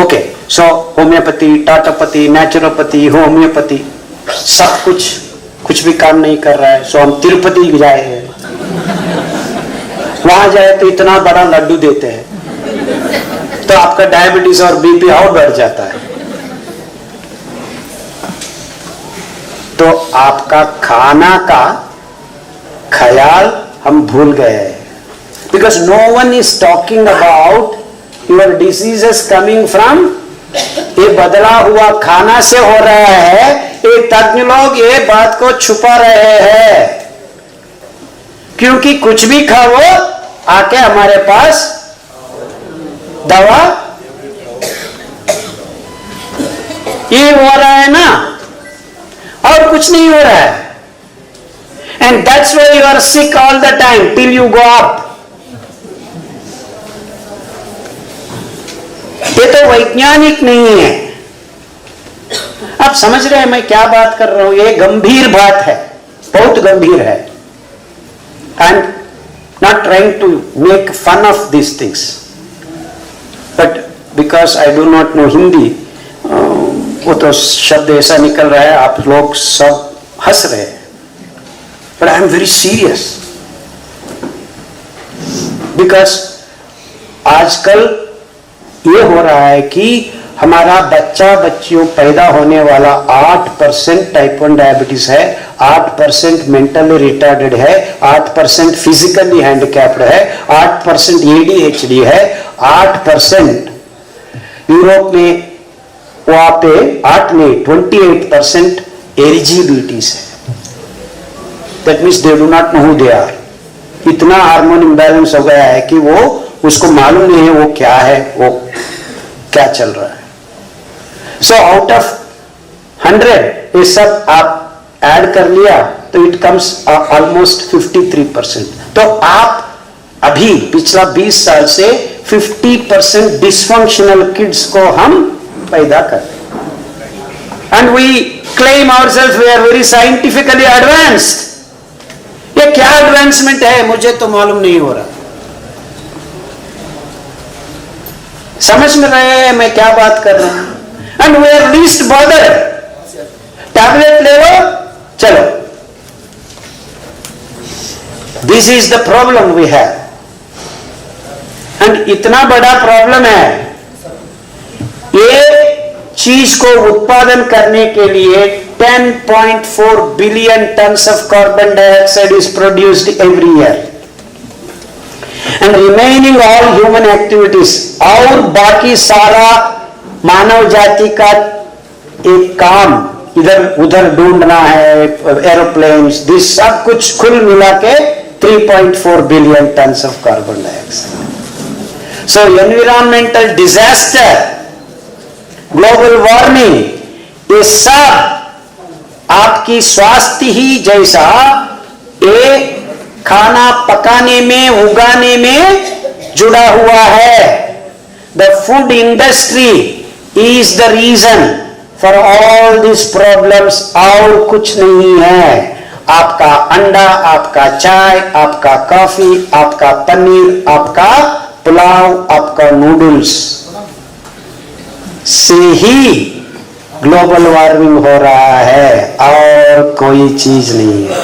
A: Okay, so homeopathy, tatopathy, naturopathy, homeopathy सब कुछ भी काम नहीं कर रहा है। सो हम तिरुपति जाए हैं, वहां जाए तो इतना बड़ा लड्डू देते हैं, तो आपका डायबिटीज और बीपी और बढ़ जाता है। तो आपका खाना का ख्याल हम भूल गए हैं, because no one is talking about your diseases coming from, ये बदला हुआ खाना से हो रहा है। ये तज्ञ लोग ये बात को छुपा रहे हैं, क्योंकि कुछ भी खाओ आके हमारे पास दवा, ये हो रहा है ना, और कुछ नहीं हो रहा है। And that's why you are sick all the time till you go up. ये तो वैज्ञानिक नहीं है। आप समझ रहे हैं मैं क्या बात कर रहा हूं? ये गंभीर बात है, बहुत गंभीर है। I am not trying to make fun of this things, but because I do not know Hindi, वो तो शब्द ऐसा निकल रहा है, आप लोग सब हंस रहे हैं, but I am very serious. Because आजकल ये हो रहा है कि हमारा बच्चियों पैदा होने वाला 8% टाइप 1 डायबिटीज है, 8% मेंटली रिटार्डेड है, 8% फिजिकली हैंडीकैप्ड है, 8% ADHD है, 8% यूरोप में वहां पे 8 में 28% एलिजिबिलिटीज है। That means they do not know who they are. इतना हार्मोन इम्बैलेंस हो गया है कि वो उसको मालूम नहीं है वो क्या है, वो क्या चल रहा है। सो आउट ऑफ 100 ये सब आप ऐड कर लिया तो इट कम्स ऑलमोस्ट 53%। तो आप अभी पिछला 20 साल से 50% डिसफंक्शनल किड्स को हम पैदा करते, and we claim ourself we are very scientifically advanced. ये क्या एडवांसमेंट है मुझे तो मालूम नहीं हो रहा। समझ में रहे हैं मैं क्या बात कर रहा हूं? And we are least bothered. Tablet ले लो, चलो। This is the problem we have, and इतना बड़ा प्रॉब्लम है। ये चीज को उत्पादन करने के लिए 10.4 billion tons of carbon dioxide is produced every year, and remaining all human activities, और बाकी सारा मानव जाति का एक काम इधर उधर ढूंढना है, एरोप्लेन्स, दिस सब कुछ कुल मिला के 3.4 billion tons of carbon dioxide. So environmental disaster, global warming, ये सब आपकी स्वास्थ्य ही जैसा ये खाना पकाने में, उगाने में जुड़ा हुआ है। The food industry is the reason for all this problems, और कुछ नहीं है। आपका अंडा, आपका चाय, आपका कॉफी, आपका पनीर, आपका पुलाव, आपका नूडल्स से ही ग्लोबल वार्मिंग हो रहा है, और कोई चीज नहीं है।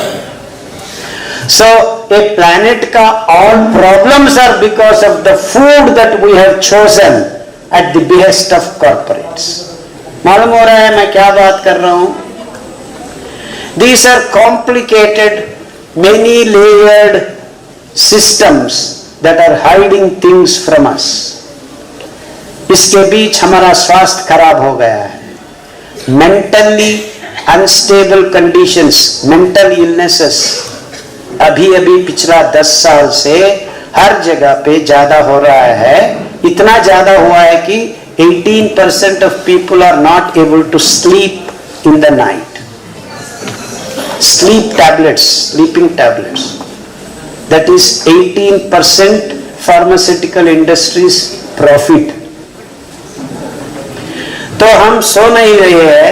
A: So a planet का all problems are because of the food that we have chosen at the behest of corporates. मालूम हो रहा है मैं क्या बात कर रहा हूं? These are complicated, many layered systems that are hiding things from us. इसके बीच हमारा स्वास्थ्य खराब हो गया है। Mentally unstable conditions, mental illnesses, अभी अभी पिछला 10 साल से हर जगह पे ज्यादा हो रहा है। इतना ज्यादा हुआ है कि 18% of people are not able to sleep in the night. Sleep tablets, sleeping tablets. That is 18% pharmaceutical industries profit. तो हम सो नहीं रहे हैं,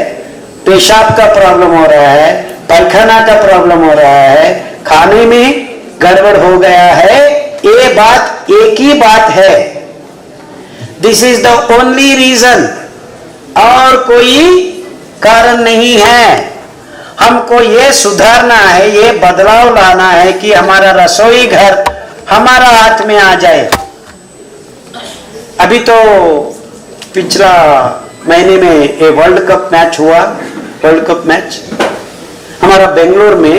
A: पेशाब का प्रॉब्लम हो रहा है, पैखाना का प्रॉब्लम हो रहा है, खाने में गड़बड़ हो गया है। ये बात एक ही बात है। This is the only reason, और कोई कारण नहीं है। हमको ये सुधारना है, ये बदलाव लाना है कि हमारा रसोई घर हमारा हाथ में आ जाए। अभी तो पिछला महीने में ये वर्ल्ड कप मैच हुआ, वर्ल्ड कप मैच हमारा बेंगलोर में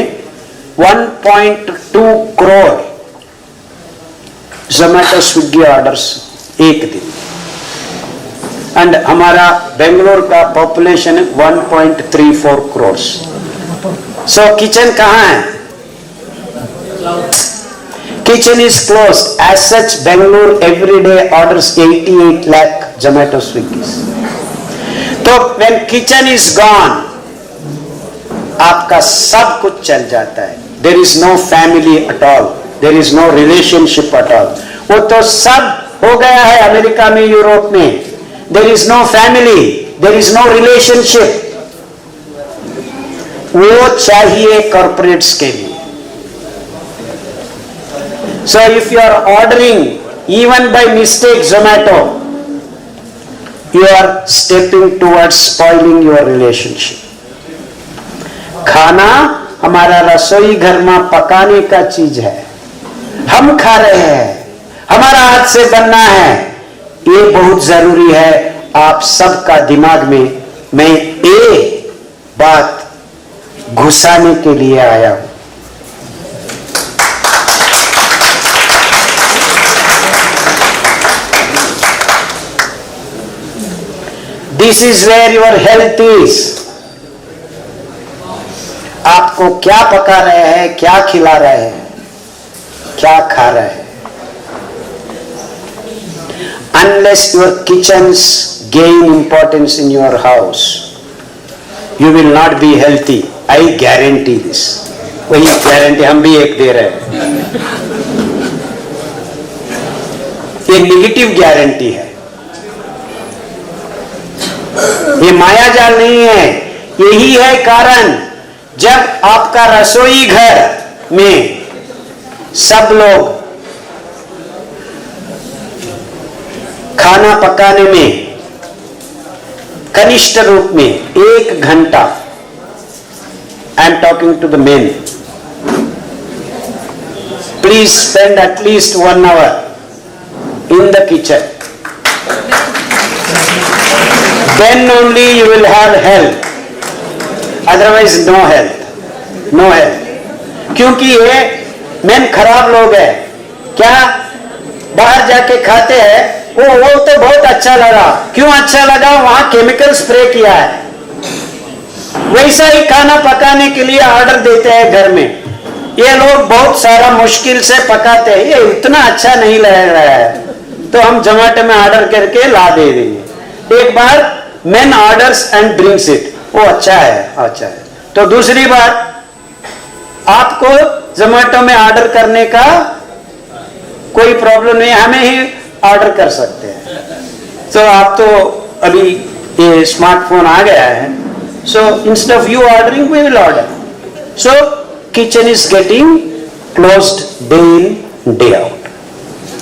A: 1.2 करोड़ जोमेटो स्विगी ऑर्डर्स एक दिन, एंड हमारा बेंगलोर का पॉपुलेशन है 1.34 करोड़। सो किचन कहाँ है? Kitchen is closed. As such, Bangalore every day orders 88 lakh Zomato Swiggies. तो when kitchen is gone, आपका सब कुछ चल जाता है. There is no family at all. There is no relationship at all. वो तो सब हो गया है अमेरिका में, यूरोप में. There is no family. There is no relationship. वो चाहिए कॉर्पोरेट्स के लिए. So if you are ordering even by mistake Zomato, you are stepping towards spoiling your relationship. खाना हमारा रसोई घर में पकाने का चीज है, हम खा रहे हैं, हमारा हाथ से बनना है, ये बहुत जरूरी है. आप सबका दिमाग में मैं ये बात घुसाने के लिए आया हूं. This is where your health is. आपको क्या पका रहे हैं, क्या खिला रहे हैं, क्या खा रहे हैं. Unless your kitchens gain importance in your house, you will not be healthy. I guarantee this. वही गारंटी हम भी एक दे रहे हैं. ये निगेटिव गारंटी है, ये मायाजाल नहीं है. यही है कारण, जब आपका रसोई घर में सब लोग खाना पकाने में कनिष्ठ रूप में 1 घंटा, I am talking to the men, please spend at least 1 hour in the kitchen. Then only you will have health. Otherwise no health, no health. क्योंकि ये मेन खराब लोग हैं. क्या बाहर जाके खाते हैं, वो तो बहुत अच्छा लगा. क्यों अच्छा लगा? वहां केमिकल स्प्रे किया है. वैसा ही खाना पकाने के लिए ऑर्डर देते हैं घर में. ये लोग बहुत सारा मुश्किल से पकाते हैं, ये इतना अच्छा नहीं लग रहा है, तो हम जोमेटो में ऑर्डर करके ला दे देंगे. एक बार man orders and brings it, वो अच्छा है, अच्छा है. तो दूसरी बार आपको जोमेटो में ऑर्डर करने का कोई प्रॉब्लम नहीं, हमें ही ऑर्डर कर सकते हैं. तो आप तो अभी ये स्मार्टफोन आ गया है, so instead of you ordering we will order. So kitchen is getting closed day in day out.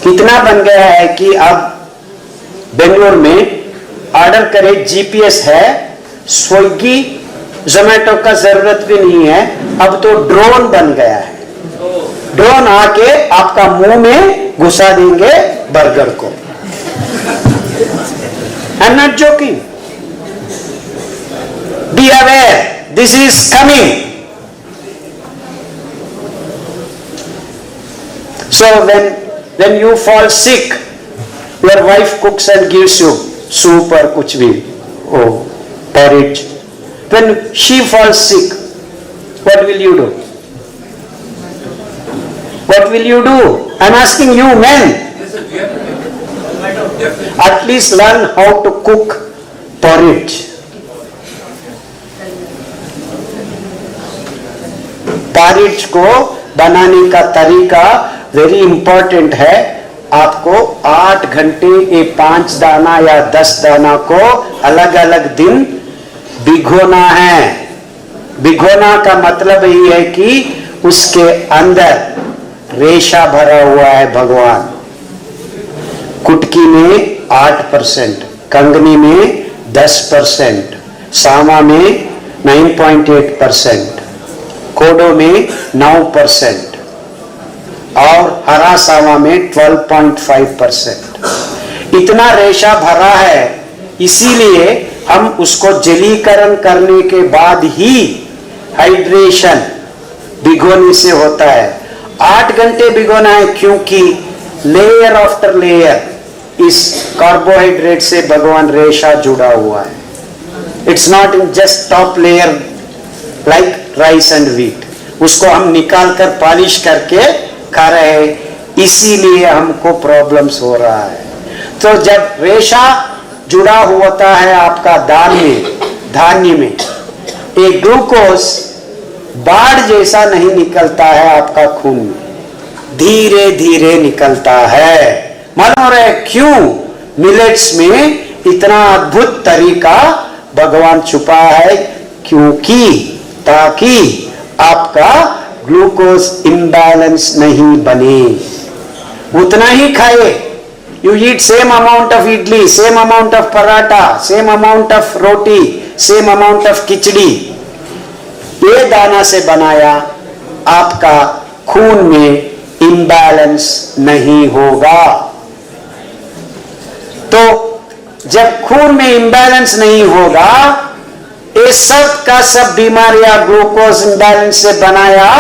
A: कितना बन गया है कि अब बेंगलोर में ऑर्डर करे, जीपीएस है, स्विगी जोमेटो का जरूरत भी नहीं है. अब तो ड्रोन बन गया है. ड्रोन आके आपका मुंह में घुसा देंगे बर्गर को. आई am not joking. Be aware, this is coming. So when you fall sick, your wife cooks and gives you soup or कुछ भी, porridge. When she falls sick, what will you do? What will you do? I'm asking you, men. At least learn how to cook porridge. porridge को बनाने का तरीका वेरी इंपॉर्टेंट है. आपको 8 घंटे ये 5 दाना या 10 दाना को अलग अलग दिन भिगोना है. भिगोना का मतलब यही है कि उसके अंदर रेशा भरा हुआ है भगवान. कुटकी में 8%, कंगनी में 10%, सामा में 9.8%, कोडो में 9%. और हरा सावा में 12.5%। इतना रेशा भरा है, इसीलिए हम उसको जलीकरण करने के बाद ही हाइड्रेशन भिगोने से होता है। 8 घंटे भिगोना है, क्योंकि लेयर आफ्टर लेयर इस कार्बोहाइड्रेट से भगवान रेशा जुड़ा हुआ है। It's not in just top layer like rice and wheat. उसको हम निकाल कर पॉलिश करके खा रहे हैं, इसीलिए हमको प्रॉब्लम्स हो रहा है। तो जब रेशा जुड़ा होता है आपका धान्य में, एक ग्लूकोज बाढ़ जैसा नहीं निकलता है आपका खून में, धीरे धीरे निकलता है। मालूम हो रहा है क्यों? मिलेट्स में इतना अद्भुत तरीका भगवान छुपा है, क्योंकि ताकि आपका ग्लूकोज इम्बैलेंस नहीं बने। उतना ही खाए। You eat same amount of idli, same amount of paratha, same amount of roti, same amount of खिचड़ी। ये दाना से बनाया आपका खून में इम्बैलेंस नहीं होगा। तो जब खून में इम्बैलेंस नहीं होगा, ये सब का सब बीमारियां ग्लूकोज इम्बैलेंस से बनाया,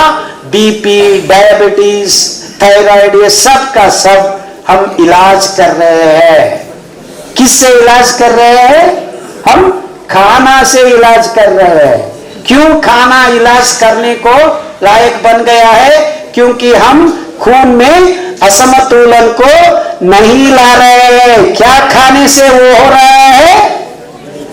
A: बीपी, डायबिटीज, थायराइड, ये सब का सब हम इलाज कर रहे हैं। किससे इलाज कर रहे हैं? हम खाना से इलाज कर रहे हैं। क्यों खाना इलाज करने को लायक बन गया है? क्योंकि हम खून में असमतोलन को नहीं ला रहे हैं। क्या खाने से वो हो रहा है?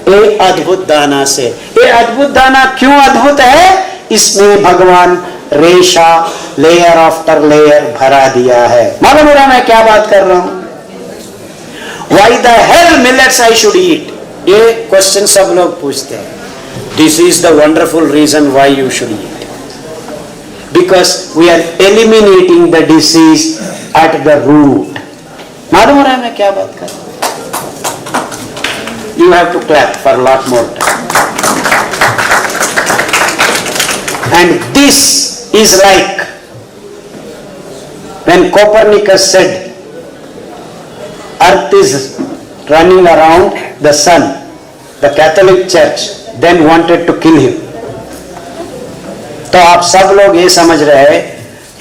A: ये अद्भुत दाना से। ये अद्भुत दाना क्यों अद्भुत है? इसमें भगवान रेशा लेयर आफ्टर लेयर भरा दिया है। मालूम हो रहा मैं क्या बात कर रहा हूं? Why the hell millets I should eat? ये क्वेश्चन सब लोग पूछते हैं। This is the wonderful reason why you should eat. Because we are eliminating the disease at the root. मालूम हो रहा है मैं क्या बात कर रहा हूं? You have to clap for a lot more time. And this is like when Copernicus said Earth is running around the sun. The Catholic Church then wanted to kill him. तो आप सब लोग ये समझ रहे हैं,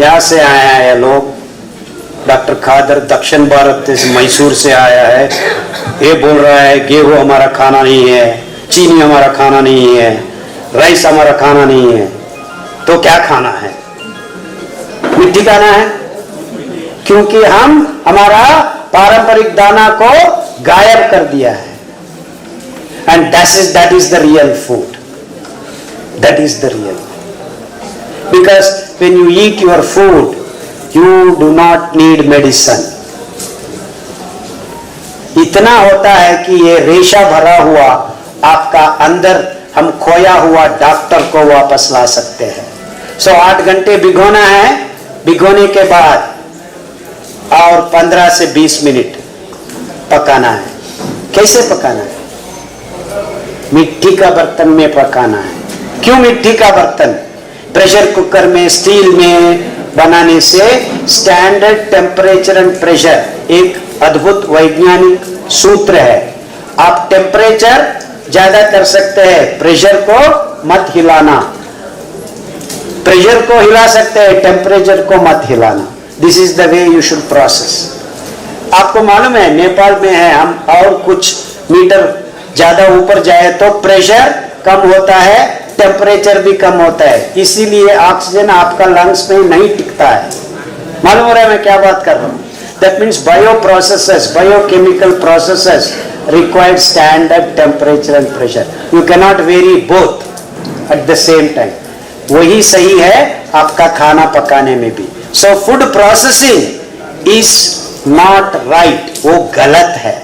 A: यहाँ से आया है लोग, डॉक्टर खादर दक्षिण भारत से मैसूर से आया है, ये बोल रहा है गेहूं हमारा खाना नहीं है, चीनी हमारा खाना नहीं है, राइस हमारा खाना नहीं है। तो क्या खाना है? मिट्टी खाना है, क्योंकि हम हमारा पारंपरिक दाना को गायब कर दिया है। And that is the real food, that is the real. Because when you eat your food you do not need medicine. इतना होता है कि ये रेशा भरा हुआ आपका अंदर हम खोया हुआ डॉक्टर को वापस ला सकते हैं। 8 घंटे भिगोना है, भिगोने के बाद और 15 से 20 मिनट पकाना है। कैसे पकाना है? मिट्टी का बर्तन में पकाना है। क्यों मिट्टी का बर्तन? प्रेशर कुकर में, स्टील में बनाने से स्टैंडर्ड टेम्परेचर एंड प्रेशर एक अद्भुत वैज्ञानिक सूत्र है। आप टेम्परेचर ज्यादा कर सकते हैं, प्रेशर को मत हिलाना। प्रेशर को हिला सकते हैं, टेम्परेचर को मत हिलाना। This is the way you should process. आपको मालूम है नेपाल में है हम, और कुछ मीटर ज्यादा ऊपर जाए तो प्रेशर कम होता है, टेम्परेचर भी कम होता है, इसीलिए ऑक्सीजन आपका लंग्स में नहीं टिकता है। मालूम हो रहा है मैं क्या बात कर रहा हूँ? That means bio processes, biochemical processes required standard temperature and pressure. You cannot vary both at the same time. वही सही है आपका खाना पकाने में भी। So food processing is not right, वो गलत है।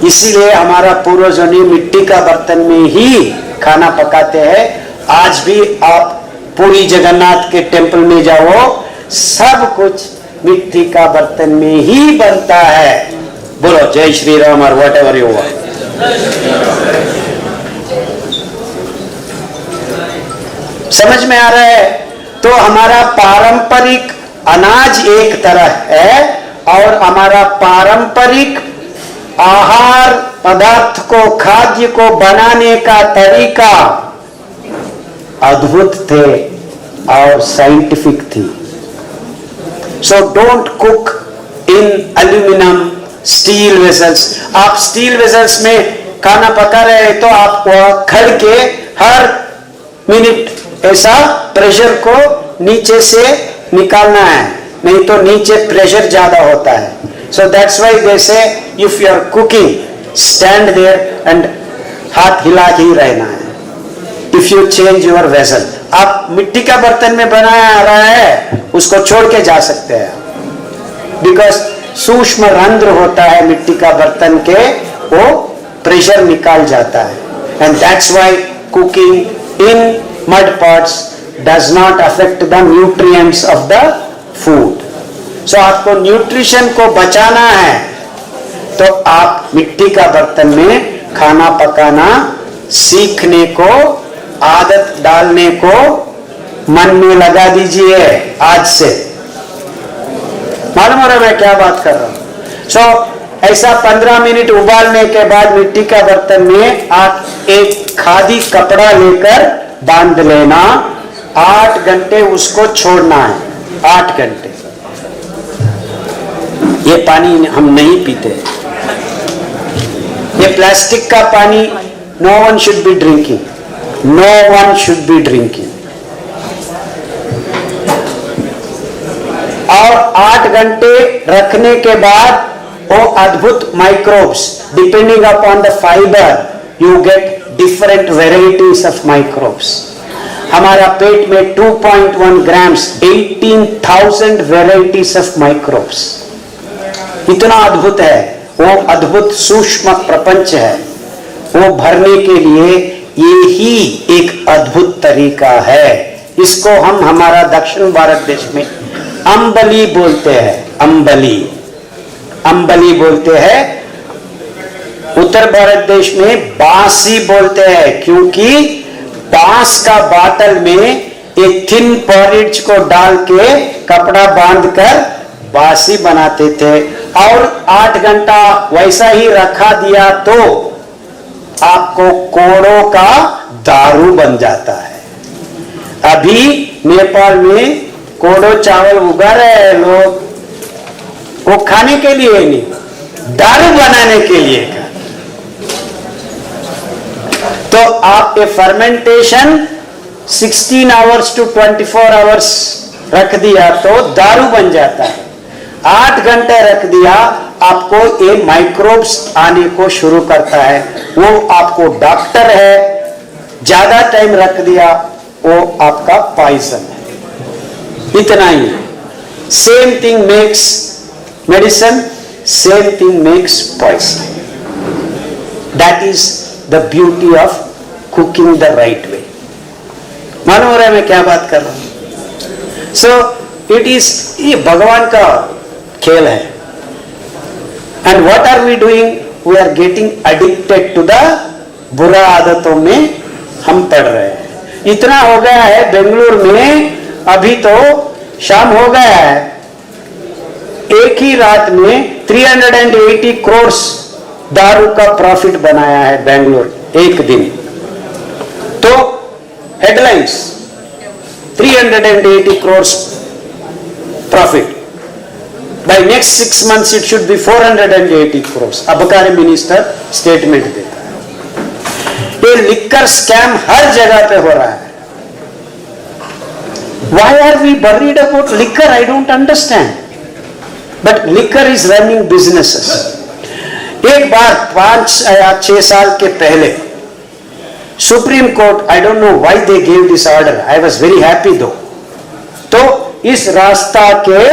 A: इसीलिए हमारा पूर्वजों ने मिट्टी का बर्तन में ही खाना पकाते हैं। आज भी आप पुरी जगन्नाथ के टेम्पल में जाओ, सब कुछ मिट्टी का बर्तन में ही बनता है। बोलो जय श्री राम और वट एवर यू वांट। समझ में आ रहा है? तो हमारा पारंपरिक अनाज एक तरह है और हमारा पारंपरिक आहार पदार्थ को, खाद्य को बनाने का तरीका अद्भुत थे और साइंटिफिक थी। So don't cook in aluminium steel vessels. आप स्टील वेसल्स में खाना पका रहे हैं तो आप खड़ के हर मिनट ऐसा प्रेशर को नीचे से निकालना है, नहीं तो नीचे प्रेशर ज्यादा होता है। So that's why they say if you are cooking stand there and हाथ हिला ही रहना है। If you change your vessel, आप मिट्टी का बर्तन में बनाया रहा है उसको छोड़ के जा सकते हैं, बिकॉज सूक्ष्म रंध्र होता है मिट्टी का बर्तन के, वो प्रेशर निकाल जाता है। And that's why cooking in mud pots does not affect the nutrients of the food. So आपको न्यूट्रिशन को बचाना है तो आप मिट्टी का बर्तन में खाना पकाना सीखने को, आदत डालने को मन में लगा दीजिए आज से। मालूम हो रहा है मैं क्या बात कर रहा हूं? सो ऐसा 15 मिनट उबालने के बाद मिट्टी का बर्तन में आप एक खादी कपड़ा लेकर बांध लेना, 8 घंटे उसको छोड़ना है, 8 घंटे। ये पानी हम नहीं पीते, ये प्लास्टिक का पानी no one should be drinking, no one should be drinking. और 8 घंटे रखने के बाद वो अद्भुत microbes, depending upon the fibre you get different varieties of microbes. हमारा पेट में 2.1 ग्राम्स 18,000 वेराइटीज ऑफ माइक्रोब्स, इतना अद्भुत है वो, अद्भुत सूक्ष्म प्रपंच है। वो भरने के लिए ये ही एक अद्भुत तरीका है। इसको हम हमारा दक्षिण भारत देश में अंबली बोलते हैं, अंबली, अंबली बोलते हैं। उत्तर भारत देश में बांसी बोलते हैं, क्योंकि बांस का बाटल में एक थिन पॉरिज को डाल के कपड़ा बांधकर बांसी बनाते थे और 8 घंटा वैसा ही रखा दिया तो आपको कोड़ों का दारू बन जाता है। अभी नेपाल में कोड़ो चावल उगा रहे हैं लोग, वो खाने के लिए नहीं, दारू बनाने के लिए। तो आप ये फर्मेंटेशन 16 आवर्स टू 24 आवर्स रख दिया तो दारू बन जाता है। 8 घंटे रख दिया, आपको ये माइक्रोब्स आने को शुरू करता है। वो आपको डॉक्टर है, ज्यादा टाइम रख दिया वो आपका पॉइजन है। इतना ही। Same thing makes medicine, same thing makes poison. That is the beauty of cooking the right way. मालूम हो रहा है मैं क्या बात कर रहा हूं? सो इट इज, ये भगवान का खेल है। And what are we doing? We are getting addicted to the बुरा आदतों में हम पड़ रहे हैं। इतना हो गया है बेंगलुरु में, अभी तो शाम हो गया है, एक ही रात में 380 करोड़ दारू का प्रॉफिट बनाया है बेंगलुरु एक दिन। तो headlines 380 crore profit, by next 6 months it should be 480 crore. अबकारी मिनिस्टर स्टेटमेंट देता है। ये लिकर स्कैम हर जगह पे हो रहा है। Why are we worried about liquor? I don't understand. But liquor is running businesses. एक बार 5 या 6 साल के पहले supreme court, I don't know why they gave this order. I was very happy though. तो इस रास्ता के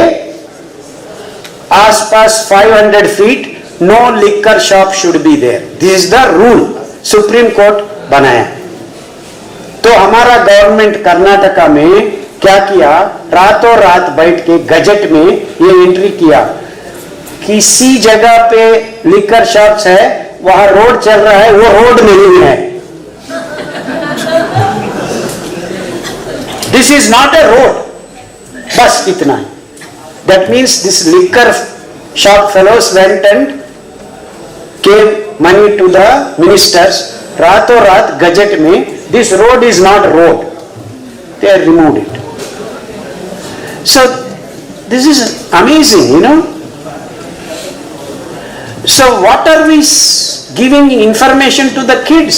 A: आसपास 500 feet no liquor shop should be there. This is the rule. Supreme court बनाया। तो हमारा गवर्नमेंट कर्नाटका में क्या किया, रातों रात बैठ के गजट में ये एंट्री किया, किसी जगह पे लिकर शॉप्स है, वहां रोड चल रहा है, वो रोड नहीं है। This is not a road, बस इतना है। That means this liquor shop fellows went and gave money to the ministers. रातों रात गजट में this road is not road. They have removed it. So this is amazing, you know. So what are we giving information to the kids?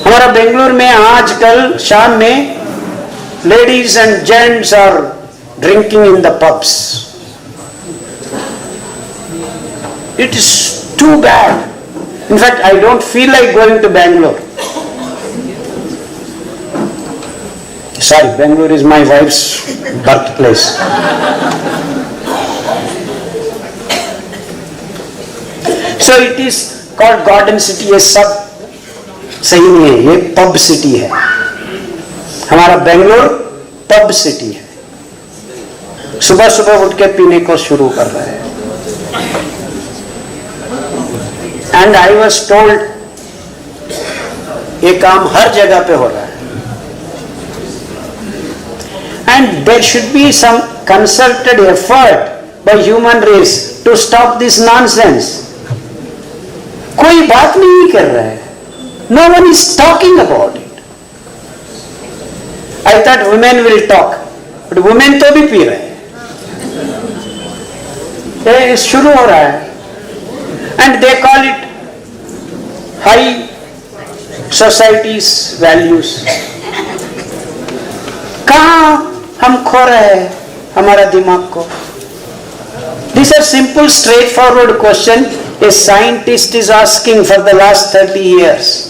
A: हमारा बेंगलोर में आजकल शाम में ladies and gents are drinking in the pubs. It is too bad. In fact, I don't feel like going to Bangalore. Sorry, Bangalore is my wife's birthplace. So it is called Garden City. ये सब सही नहीं है, ये पब सिटी है. हमारा बेंगलोर पब सिटी है. सुबह सुबह उठ के पीने को शुरू कर रहे हैं. And I was told ये काम हर जगह पे हो रहा है. And there should be some concerted effort by human race to stop this nonsense. कोई बात नहीं कर रहा है. No one is talking about it. I thought women will talk, but women तो भी पी रहे हैं. ये शुरू हो रहा है. And they call it high society's values. कहाँ हम खो रहे हैं हमारा दिमाग को? These are simple, straightforward question a scientist is asking for the last 30 years.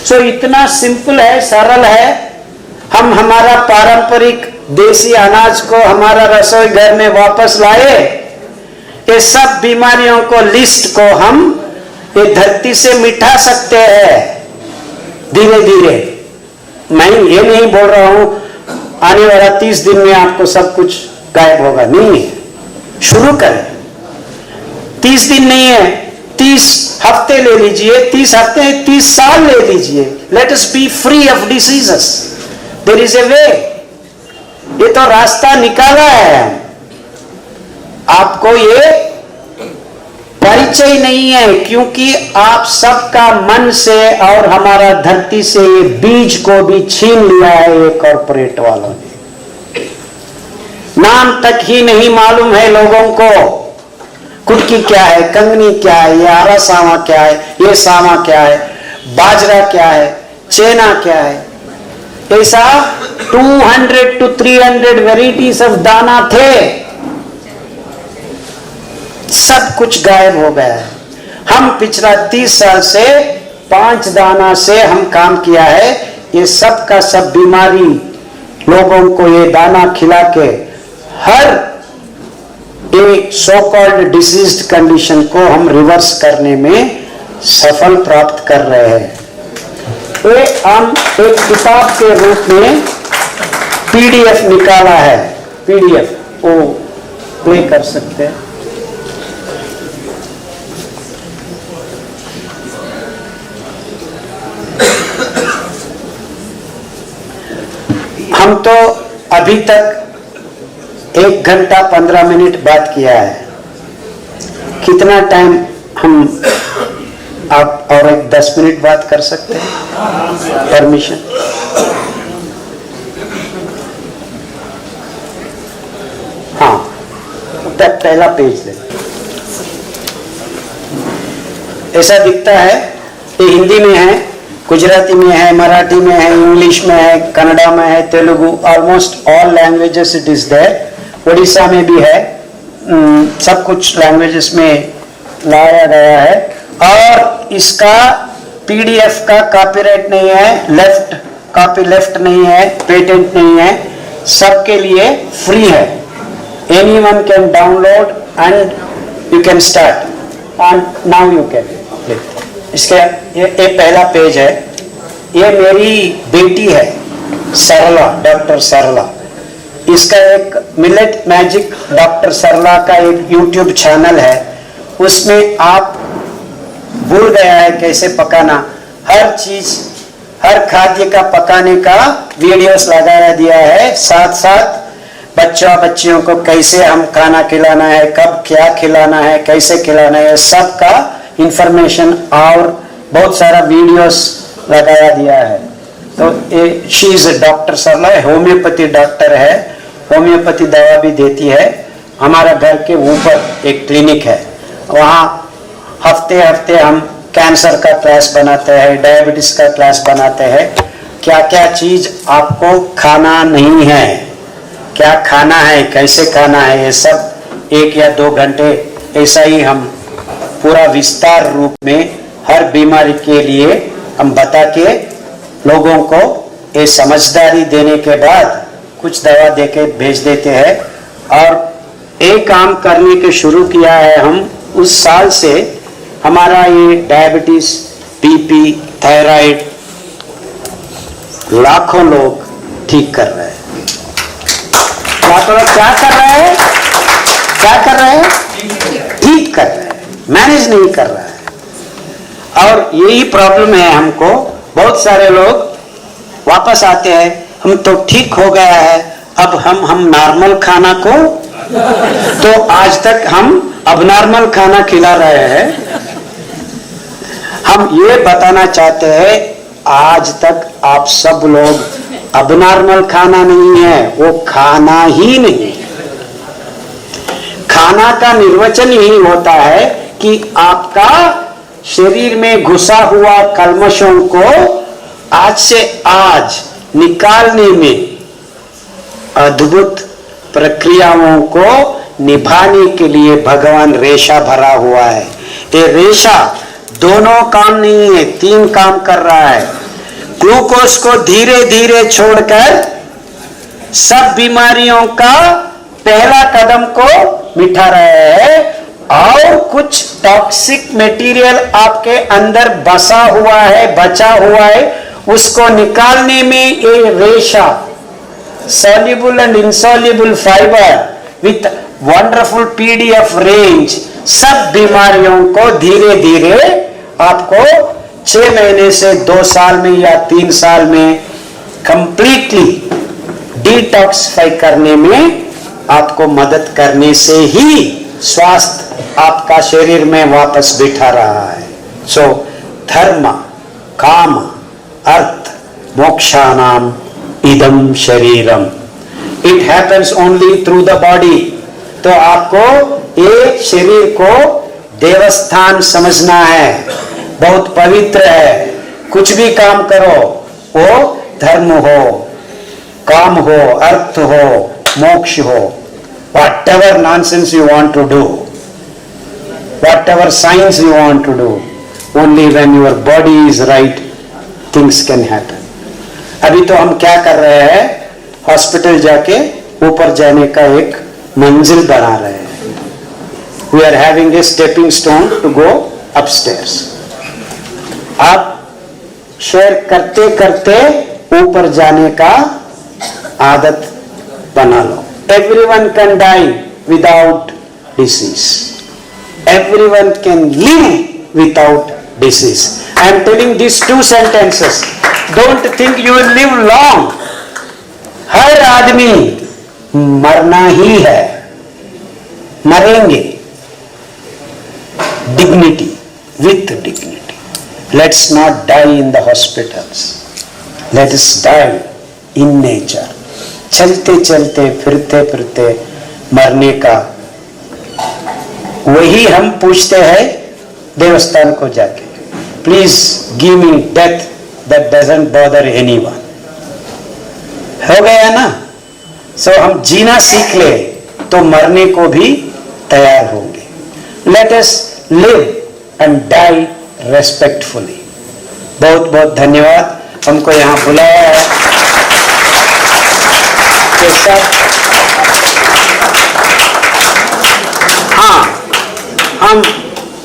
A: So इतना simple है, सरल है. हम हमारा पारंपरिक देसी अनाज को हमारा रसोई घर में वापस लाए. ये सब बीमारियों को लिस्ट को हम ये धरती से मिटा सकते हैं धीरे धीरे. मैं ये नहीं बोल रहा हूं आने वाला 30 दिन में आपको सब कुछ गायब होगा. नहीं, शुरू करें. 30 दिन नहीं है, 30 हफ्ते ले लीजिए, 30 हफ्ते 30 साल ले लीजिए. Let us be free of diseases. There is a way. ये तो रास्ता निकाला है. आपको ये परिचय नहीं है क्योंकि आप सबका मन से और हमारा धरती से ये बीज को भी छीन लिया है ये कॉर्पोरेट वालों ने. नाम तक ही नहीं मालूम है लोगों को. कुटकी क्या है, कंगनी क्या है, ये आरा सामा क्या है, ये सामा क्या है, बाजरा क्या है, चेना क्या है. ऐसा 200 to 300 वेराइटीज ऑफ दाना थे. सब कुछ गायब हो गया है. हम पिछला 30 साल से 5 दाना से हम काम किया है. ये सब का सब बीमारी लोगों को ये दाना खिला के हर एक सो कॉल्ड डिसीज्ड कंडीशन को हम रिवर्स करने में सफल प्राप्त कर रहे हैं. हम एक किताब के रूप में पीडीएफ निकाला है. पीडीएफ वो प्ले कर सकते हैं. हम तो अभी तक 1 घंटा 15 मिनट बात किया है. कितना टाइम हम आप और एक 10 मिनट बात कर सकते हैं? परमिशन? हाँ, तक पहला पेज ले. ऐसा दिखता है. ये हिंदी में है, गुजराती में है, मराठी में है, इंग्लिश में है, कन्नड़ा में है, Telugu, almost all languages it is there. Odisha में भी है. सब कुछ लैंग्वेजेस में लाया गया है. और इसका पीडीएफ का कॉपीराइट नहीं है, लेफ्ट कॉपी लेफ्ट नहीं है, पेटेंट नहीं है. सबके लिए फ्री है. Anyone can download and you can start and now you can. इसका ये पहला पेज है. ये मेरी बेटी है सरला, डॉक्टर सरला. इसका एक मिलेट मैजिक डॉक्टर सरला का एक यूट्यूब चैनल है. उसमें आप भूल गया है कैसे पकाना, हर चीज हर खाद्य का पकाने का वीडियोस लगाया दिया है, साथ साथ बच्चियों को कैसे हम खाना खिलाना है, कब क्या खिलाना है, कैसे खिलाना है, सब का इंफॉर्मेशन और बहुत सारा वीडियोस लगाया दिया है। तो she is doctor Sarla, homeopathy doctor है, होम्योपैथी दवा भी देती है। हमारा घर के ऊपर एक क्लिनिक है, वहाँ हफ्ते हफ्ते हम कैंसर का क्लास बनाते हैं, डायबिटीज का क्लास बनाते हैं। क्या क्या चीज आपको खाना नहीं है, क्या खाना है, कैसे खाना है, ये सब 1 या 2 घंटे ऐसा ही हम पूरा विस्तार रूप में हर बीमारी के लिए हम बता के लोगों को ये समझदारी देने के बाद कुछ दवा देके भेज देते हैं। और एक काम करने के शुरू किया है हम उस साल से, हमारा ये डायबिटीज, बीपी, थायराइड लाखों लोग ठीक कर रहे हैं। लाखों लोग क्या कर रहे हैं? क्या कर रहे हैं? ठीक कर रहे हैं, मैनेज नहीं कर रहा है। और यही प्रॉब्लम है हमको। बहुत सारे लोग वापस आते हैं, हम तो ठीक हो गया है, अब हम नॉर्मल खाना को, तो आज तक हम अब नॉर्मल खाना खिला रहे हैं। हम ये बताना चाहते हैं, आज तक आप सब लोग अब नॉर्मल खाना नहीं है, वो खाना ही नहीं। खाना का निर्वचन यही होता है कि आपका शरीर में घुसा हुआ कल्मशों को आज से आज निकालने में अद्भुत प्रक्रियाओं को निभाने के लिए भगवान रेशा भरा हुआ है। ये रेशा दोनों काम नहीं है, 3 काम कर रहा है। ग्लूकोज को धीरे धीरे छोड़कर सब बीमारियों का पहला कदम को मिटा रहे हैं, और कुछ टॉक्सिक मटेरियल आपके अंदर बसा हुआ है, बचा हुआ है, उसको निकालने में ये रेशा, soluble and insoluble fiber with wonderful PDF range, सब बीमारियों को धीरे धीरे आपको 6 महीने से 2 साल में या 3 साल में कंप्लीटली डिटॉक्सिफाई करने में आपको मदद करने से ही स्वास्थ्य आपका शरीर में वापस बिठा रहा है। सो धर्म, काम, अर्थ, मोक्षानाम इदम शरीरम, it happens only through the body. तो आपको ये शरीर को देवस्थान समझना है, बहुत पवित्र है। कुछ भी काम करो, वो धर्म हो, काम हो, अर्थ हो, मोक्ष हो, whatever nonsense you want to do, whatever science you want to do, only when your body is right, things can happen. अभी तो हम क्या कर रहे हैं, हॉस्पिटल जाके ऊपर जाने का एक मंजिल बना रहे हैं। We are having a stepping stone to go upstairs. आप शेयर करते करते ऊपर जाने का आदत बना लो। Everyone can die without disease. Everyone can live without disease. I am telling these 2 sentences. Don't think you will live long. हर आदमी मरना ही है, मरेंगे। Dignity, with dignity. Let's not die in the hospitals. Let us die in nature. चलते चलते फिरते फिरते मरने का वही हम पूछते हैं देवस्थान को जाके, please give me death that doesn't bother anyone. हो गया ना? सो हम जीना सीख ले तो मरने को भी तैयार होंगे। Let us live and die respectfully. बहुत बहुत धन्यवाद, हमको यहाँ बुलाया है। हाँ, हम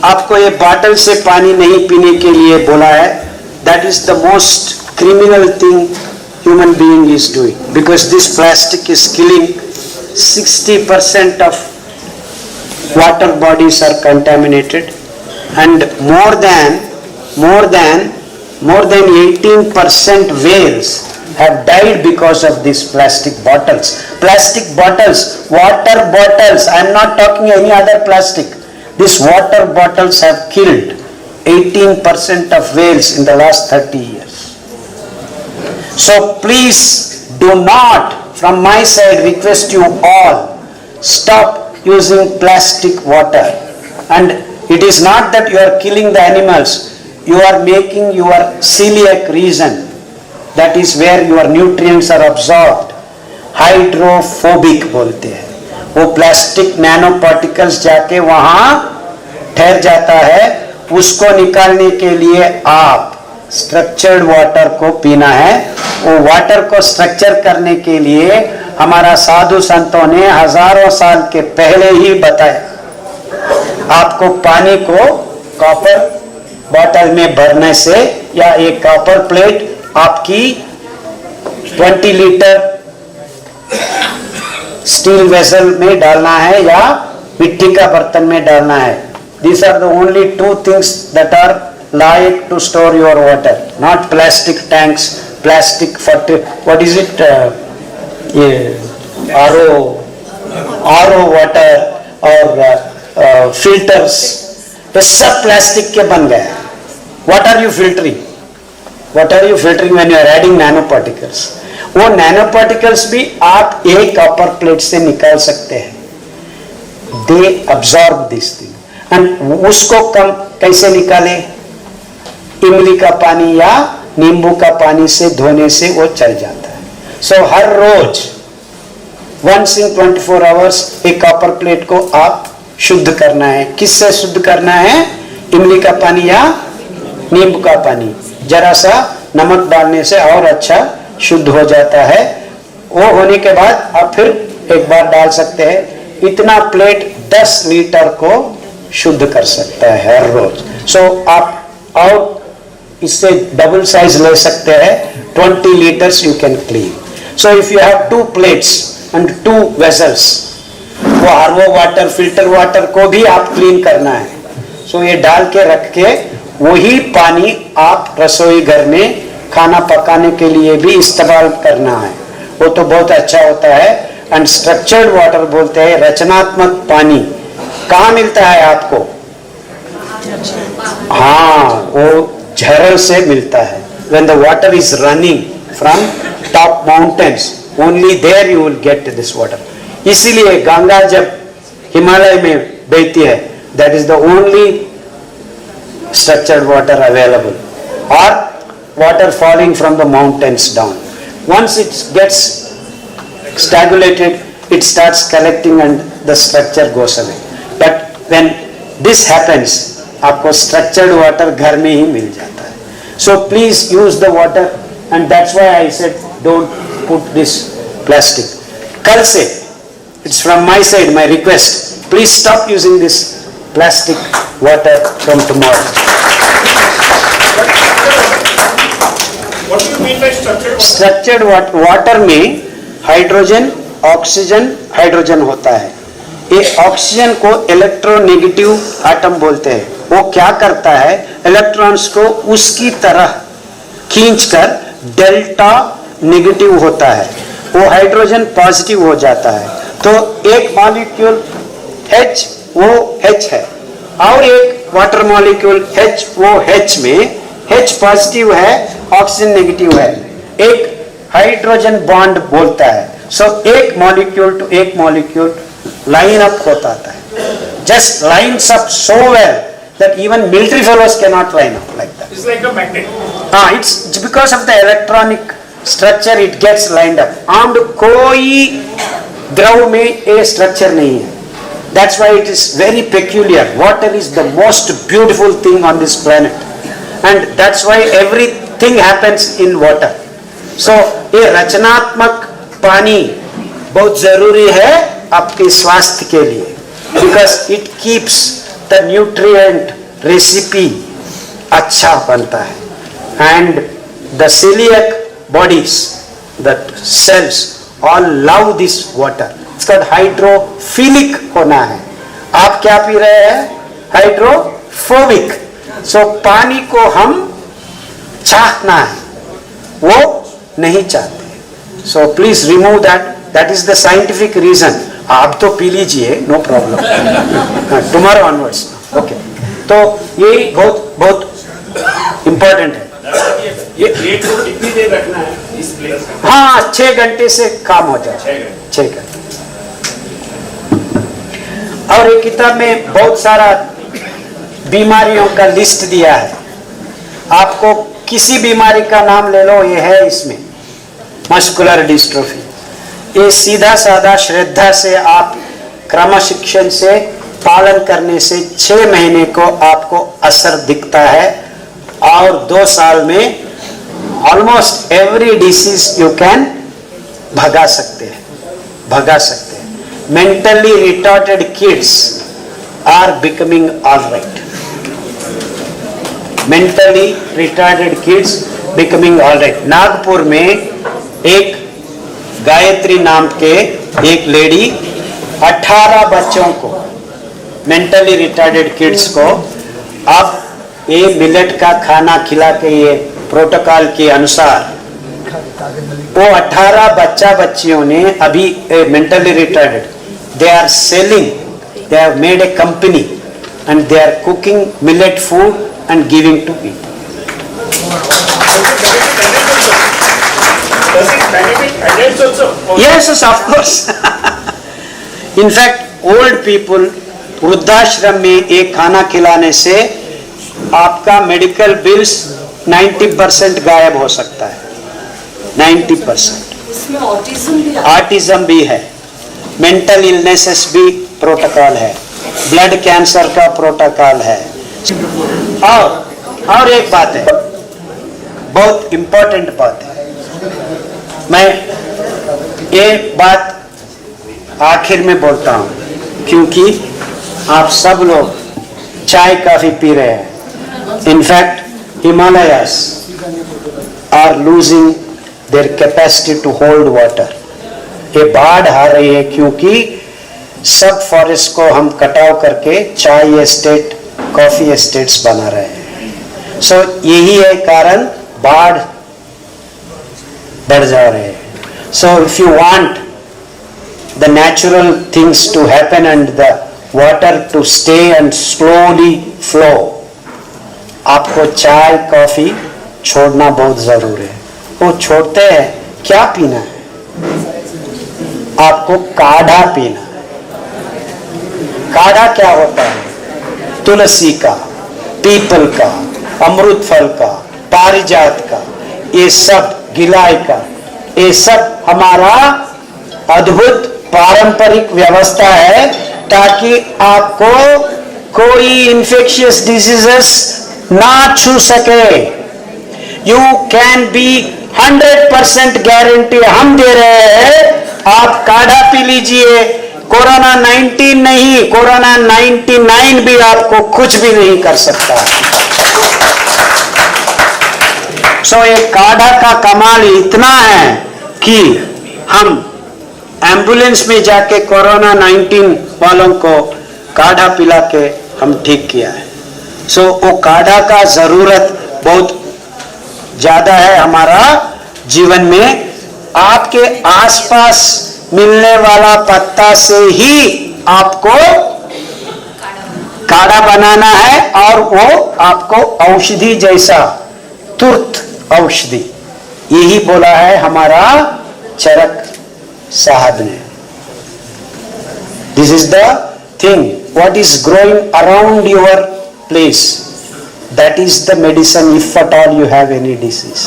A: आपको ये बॉटल से पानी नहीं पीने के लिए बोला है। That is the most criminal thing human being is doing, because this plastic is killing 60% of water bodies are contaminated, and more than more than 18% whales have died because of these plastic bottles. Plastic bottles, water bottles, I am not talking any other plastic. These water bottles have killed 18% of whales in the last 30 years. So please do not, from my side, request you all, stop using plastic water. And it is not that you are killing the animals, you are making your celiac region, that is where your nutrients are absorbed, hydrophobic बोलते हैं. वो प्लास्टिक नैनो पार्टिकल्स जाके वहां ठहर जाता है. उसको निकालने के लिए आप स्ट्रक्चर्ड वाटर को पीना है. वो वाटर को स्ट्रक्चर करने के लिए हमारा साधु संतों ने हजारों साल के पहले ही बताया. आपको पानी को कॉपर बॉटल में भरने से या एक कॉपर प्लेट आपकी 20 लीटर स्टील वेसल में डालना है या मिट्टी का बर्तन में डालना है. These are the only two things that are like to store your water, not plastic tanks, plastic what is it, RO water और filters, ये सब प्लास्टिक के बन गए. What are you filtering? What are you filtering when you are adding nanoparticles? वो nanoparticles भी आप एक कॉपर प्लेट से निकाल सकते हैं. They absorb this thing. And उसको कम कैसे निकाले? इमली का पानी या नींबू का पानी से धोने से वो चल जाता है. So हर रोज once in 24 hours एक कॉपर प्लेट को आप शुद्ध करना है. किससे शुद्ध करना है? इमली का पानी या नींबू का पानी. जरा सा नमक डालने से और अच्छा शुद्ध हो जाता है. वो होने के बाद आप फिर एक बार डाल सकते हैं. इतना प्लेट 10 लीटर को शुद्ध कर सकता है हर रोज. सो आप और इससे डबल साइज ले सकते हैं. 20 litres you can clean. So if you have 2 plates and 2 vessels, वो आरओ वाटर फिल्टर वाटर को भी आप क्लीन करना है. सो ये डाल के रख के वही पानी आप रसोई घर में खाना पकाने के लिए भी इस्तेमाल करना है. वो तो बहुत अच्छा होता है. एंड स्ट्रक्चर्ड वाटर बोलते हैं, रचनात्मक पानी. कहाँ मिलता है आपको? हाँ, वो झरल से मिलता है. When the water is running from top mountains, only there you will get this water. इसीलिए गंगा जब हिमालय में बहती है, that is the only structured water available, or water falling from the mountains down. Once it gets stagnated, it starts collecting and the structure goes away. But when this happens, आपको structured water घर में ही मिल जाता है. So please use the water, and that's why I said don't put this plastic. कल से, it's from my side, my request, please stop using this plastic water from tomorrow.
B: What do you mean by structured water?
A: Structured water में हाइड्रोजन, ऑक्सीजन, हाइड्रोजन होता है. ये ऑक्सीजन को इलेक्ट्रोनेगेटिव एटम बोलते हैं. वो क्या करता है? इलेक्ट्रॉन्स को उसकी तरह खींचकर डेल्टा नेगेटिव होता है. वो हाइड्रोजन पॉजिटिव हो जाता है. तो एक मॉलिक्यूल H वो H है, और एक वाटर मॉलिक्यूल H वो H में H पॉजिटिव है, ऑक्सीजन नेगेटिव है. एक हाइड्रोजन बॉन्ड बोलता है. सो एक मॉलिक्यूल टू एक मॉलिक्यूल लाइन अप होता है. Just lines up so well that even military fellows cannot line up like that.
B: It's like a magnet.
A: It's because of the electronic structure it gets lined up. And कोई द्रव में ये structure नहीं है. That's why it is very peculiar. Water is the most beautiful thing on this planet, and that's why everything happens in water. So ये रचनात्मक पानी बहुत जरूरी है आपके स्वास्थ्य के लिए, because it keeps the nutrient recipe अच्छा बनता है. And the celiac bodies, that cells all love this water. It's called hydrophilic होना है. आप क्या पी रहे हैं? हाइड्रोफोबिक. सो पानी को हम चाहना है, वो नहीं चाहते। So please remove that is the scientific reason. आप तो पी लीजिए, no problem, tomorrow onwards. Okay, तो ये बहुत बहुत इंपॉर्टेंट है।
B: ये प्लेट को कितनी देर रखना है इस प्लेट में?
A: हाँ, 6 घंटे से काम हो जाए, 6 घंटे। और एक किताब में बहुत सारा बीमारियों का लिस्ट दिया है, आपको किसी बीमारी का नाम ले लो, ये है इसमें, मस्कुलर डिस्ट्रोफी। ये सीधा साधा श्रद्धा से आप क्रमशिक्षण से पालन करने से 6 महीने को आपको असर दिखता है, और 2 साल में almost every disease you can भगा सकते हैं। Mentally retarded kids are becoming alright. Mentally retarded kids becoming alright. Nagpur में एक गायत्री नाम के एक लेडी 18 बच्चों को, मेंटली रिटार्टेड किड्स को, अब ये मिलेट का खाना खिला के, ये प्रोटोकॉल के अनुसार वो 18 बच्चियों ने अभी mentally retarded, they are selling, they have made a company and they are cooking millet food and giving to people.
B: Does it benefit adults also?
A: Yes, of course. In fact, old people, वृद्धाश्रम में एक खाना खिलाने से आपका मेडिकल बिल्स 90% गायब हो सकता है। 90%।
C: इसमें
A: ऑटिज्म भी है, मेंटल इलनेसेस भी प्रोटोकॉल है, ब्लड कैंसर का प्रोटोकॉल है। और एक बात है, बहुत इंपॉर्टेंट बात है, मैं ये बात आखिर में बोलता हूं, क्योंकि आप सब लोग चाय काफी पी रहे हैं। In fact Himalayas are losing their capacity to hold water. ये बाढ़ आ रही है क्योंकि सब फॉरेस्ट को हम कटाव करके चाय एस्टेट, कॉफी एस्टेट्स बना रहे हैं। सो यही है कारण, बाढ़ बढ़ जा रहे हैं। So if you want the natural things to happen and the water to stay and slowly flow, आपको चाय कॉफी छोड़ना बहुत जरूरी है। वो छोड़ते हैं, क्या पीना है? आपको काढ़ा पीना है। काढ़ा क्या होता है? तुलसी का, पीपल का, अमृत फल का, पारिजात का, ये सब, गिलाई का, ये सब हमारा अद्भुत पारंपरिक व्यवस्था है, ताकि आपको कोई इंफेक्शियस डिजीजेस ना छू सके। यू कैन बी 100% गारंटी हम दे रहे हैं, आप काढ़ा पी लीजिए, कोरोना 19 नहीं, कोरोना 99 भी आपको कुछ भी नहीं कर सकता। सो ये काढ़ा का कमाल इतना है कि हम एम्बुलेंस में जाके कोरोना 19 वालों को काढ़ा पिला के हम ठीक किया है। सो वो काढ़ा का जरूरत बहुत ज्यादा है हमारा जीवन में। आपके आसपास मिलने वाला पत्ता से ही आपको काढ़ा बनाना है, और वो आपको औषधि जैसा, तुरंत औषधि, यही बोला है हमारा चरक साहब ने। This is the thing, what is growing around your place, that is the medicine if at all you have any disease.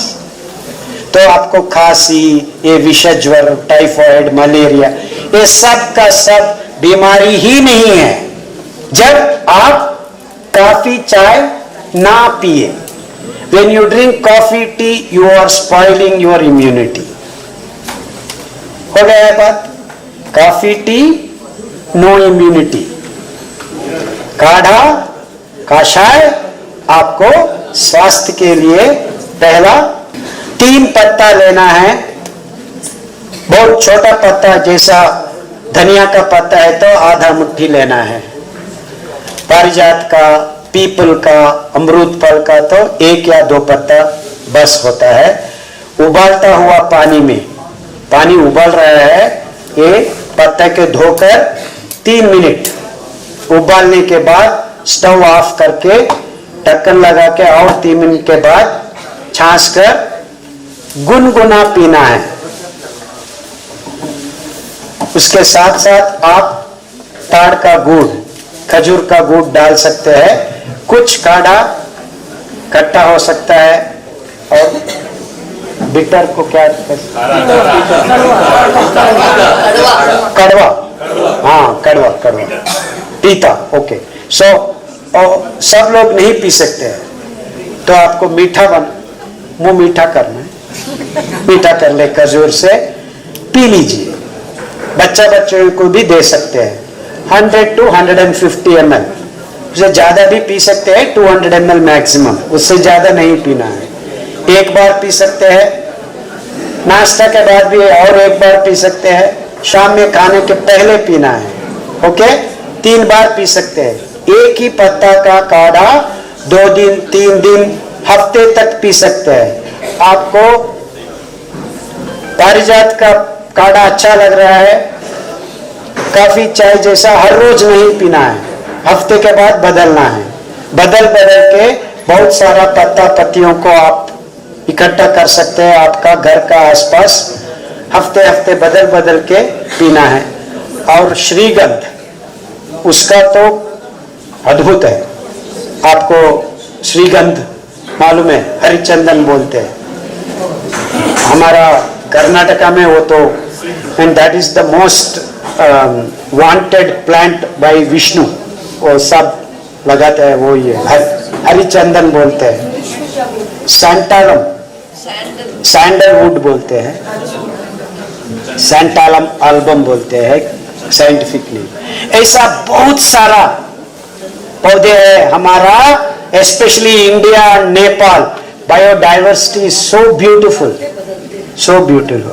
A: तो आपको खांसी, ये विषय ज्वर, टाइफाइड, मलेरिया, ये सब का सब बीमारी ही नहीं है जब आप काफी चाय ना पिए। When you drink coffee, tea, you are spoiling your immunity. हो गया है बात? Coffee, tea, no immunity. काढ़ा, काशाय आपको स्वास्थ्य के लिए पहला 3 पत्ता लेना है। बहुत छोटा पत्ता, जैसा धनिया का पत्ता है तो आधा मुट्ठी लेना है। पारिजात का, पीपल का, अमरूद फल का तो 1 या 2 पत्ता बस होता है। उबालता हुआ पानी में, पानी उबल रहा है, ये पत्ते के धोकर 3 मिनट उबालने के बाद स्टोव ऑफ करके ढक्कन लगा के और 3 मिनट के बाद छाछ कर गुनगुना पीना है। उसके साथ साथ आप ताड़ का गुड़, खजूर का गुड़ डाल सकते हैं। कुछ काढ़ा खट्टा हो सकता है और बिटर को क्या कड़वा, हाँ कड़वा पीता। ओके, सो सब लोग नहीं पी सकते हैं, तो आपको मुंह मीठा करना है, मीठा कर ले खजूर से पी लीजिए। बच्चों को भी दे सकते हैं। 100 to 150 ml, उससे ज्यादा भी पी सकते हैं, 200 ml मैक्सिमम, उससे ज्यादा नहीं पीना है। एक बार पी सकते हैं, नाश्ता के बाद भी और एक बार पी सकते हैं, शाम में खाने के पहले पीना है। ओके, 3 बार पी सकते हैं। एक ही पत्ता का काढ़ा 2 दिन 3 दिन हफ्ते तक पी सकते हैं। आपको पारिजात का काढ़ा अच्छा लग रहा है, काफी चाय जैसा हर रोज नहीं पीना है, हफ्ते के बाद बदलना है। बदल के बहुत सारा पत्ता पत्तियों को आप इकट्ठा कर सकते हैं आपका घर का आसपास, हफ्ते बदल के पीना है। और श्रीगंध, उसका तो अद्भुत है। आपको श्रीगंध मालूम है, हरिचंदन बोलते हैं हमारा कर्नाटका में, वो तो and that is the most wanted plant by Vishnu, वो सब लगाते हैं, वो ये हरिचंदन बोलते हैं। सैंडलवुड बोलते हैं, सैंटालम एल्बम बोलते हैं साइंटिफिकली। ऐसा बहुत सारा पौधे है हमारा, specially India, Nepal, biodiversity so beautiful.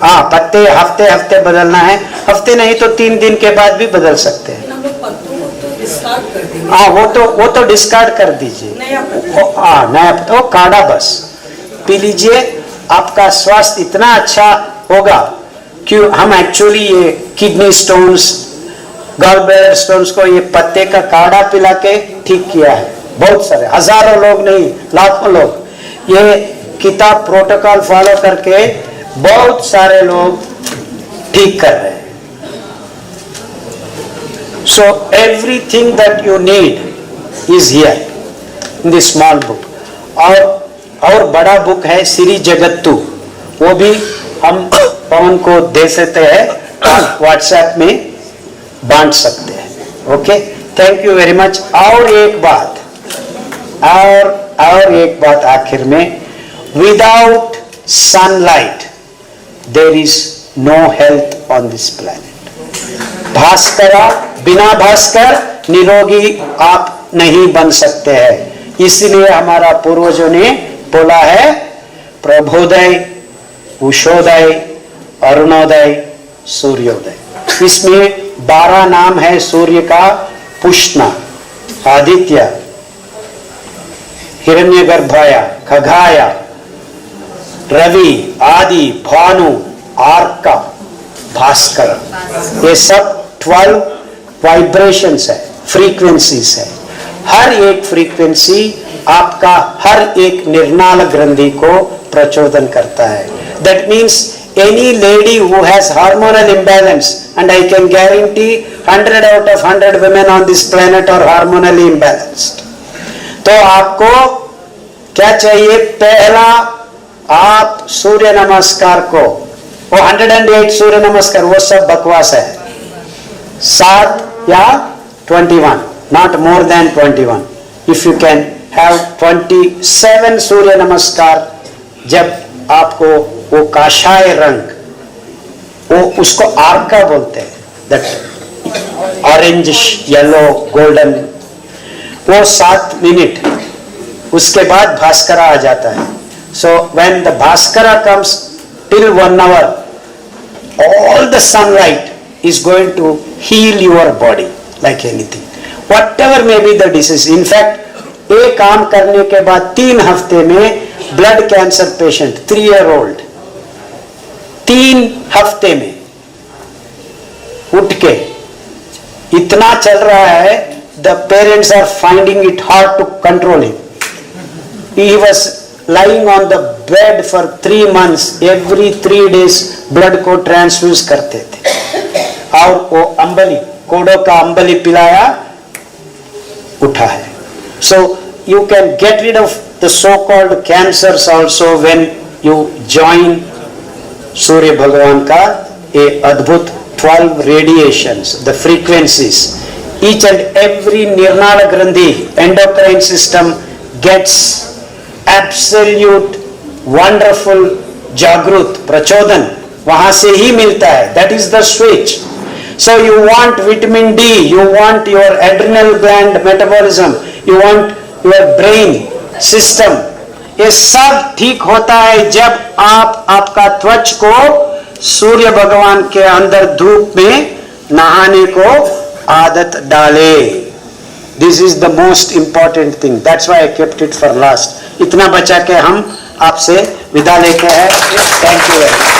A: हाँ, पत्ते हफ्ते बदलना है, हफ्ते नहीं तो 3 दिन के बाद भी बदल सकते हैं। हाँ, वो तो डिस्कार्ड कर दीजिए। हाँ, नया तो काढ़ा बस पी लीजिए, आपका स्वास्थ्य इतना अच्छा होगा कि हम एक्चुअली ये kidney stones, gall bladder stones को ये पत्ते का काढ़ा पिला के ठीक किया है। बहुत सारे, हजारों लोग नहीं, लाखों लोग ये किताब प्रोटोकॉल फॉलो करके बहुत सारे लोग ठीक कर रहे हैं। So everything that you need is here in this small book. और बड़ा बुक है श्री जगत्तु, वो भी हम पवन को दे सकते हैं, व्हाट्सएप में बांट सकते हैं। Okay, thank you very much. और एक बात आखिर में, without sunlight there is no health on this planet. बिना भास्कर निरोगी आप नहीं बन सकते हैं। इसलिए हमारा पूर्वजों ने बोला है, प्रभोदय, उषोदय, अरुणोदय, सूर्योदय। इसमें 12 नाम है सूर्य का, पुष्णा, आदित्य, हिरण्यगर्भाय, खगाय, रवि, आदि, भानु, आर्का, भास्कर। ये सब 12 वाइब्रेशंस है, फ्रीक्वेंसीज है। हर एक फ्रीक्वेंसी आपका हर एक निर्नाल ग्रंथि को प्रचोदन करता है। That means any lady who has hormonal imbalance, and I can guarantee 100 out of 100 women on this planet are hormonally imbalanced, तो आपको क्या चाहिए? पहला, आप सूर्य नमस्कार को, वो 108 सूर्य नमस्कार वो सब बकवास है, 7 या 21, not more than 21. If you can have 27 सूर्य नमस्कार, जब आपको वो काशाय रंग, वो उसको आर्का बोलते हैं, दैट ऑरेंज येलो गोल्डन, वो 7 मिनट, उसके बाद भास्करा आ जाता है। So when the Bhaskara comes till 1 hour, all the sunlight is going to heal your body like anything, whatever may be the disease. In fact, ये काम करने के बाद 3 हफ्ते में blood cancer patient 3 year old 3 हफ्ते में उठ के इतना चल रहा है, the parents are finding it hard to control him. He was lying on the bed for 3 months. Every 3 days blood को ट्रांसफ्यूज करते थे और वो अंबली, कोडो का अंबली पिलाया, उठा है. So you can get rid of the so-called cancers also when you join सूर्य भगवान का ये अद्भुत 12 radiations, the frequencies. Each and every Nirnala Grandhi, endocrine system gets absolute wonderful Jagrut, Prachodan. वहां से ही मिलता है. That is the switch. So you want vitamin D, you want your adrenal gland metabolism, you want your brain system. ये सब ठीक होता है जब आप आपका त्वच को सूर्य भगवान के अंदर धूप में नहाने को आदत डाले. This is the most important thing. That's why I kept it for last. इतना बचा के हम आपसे विदा लेते हैं. Thank you very much.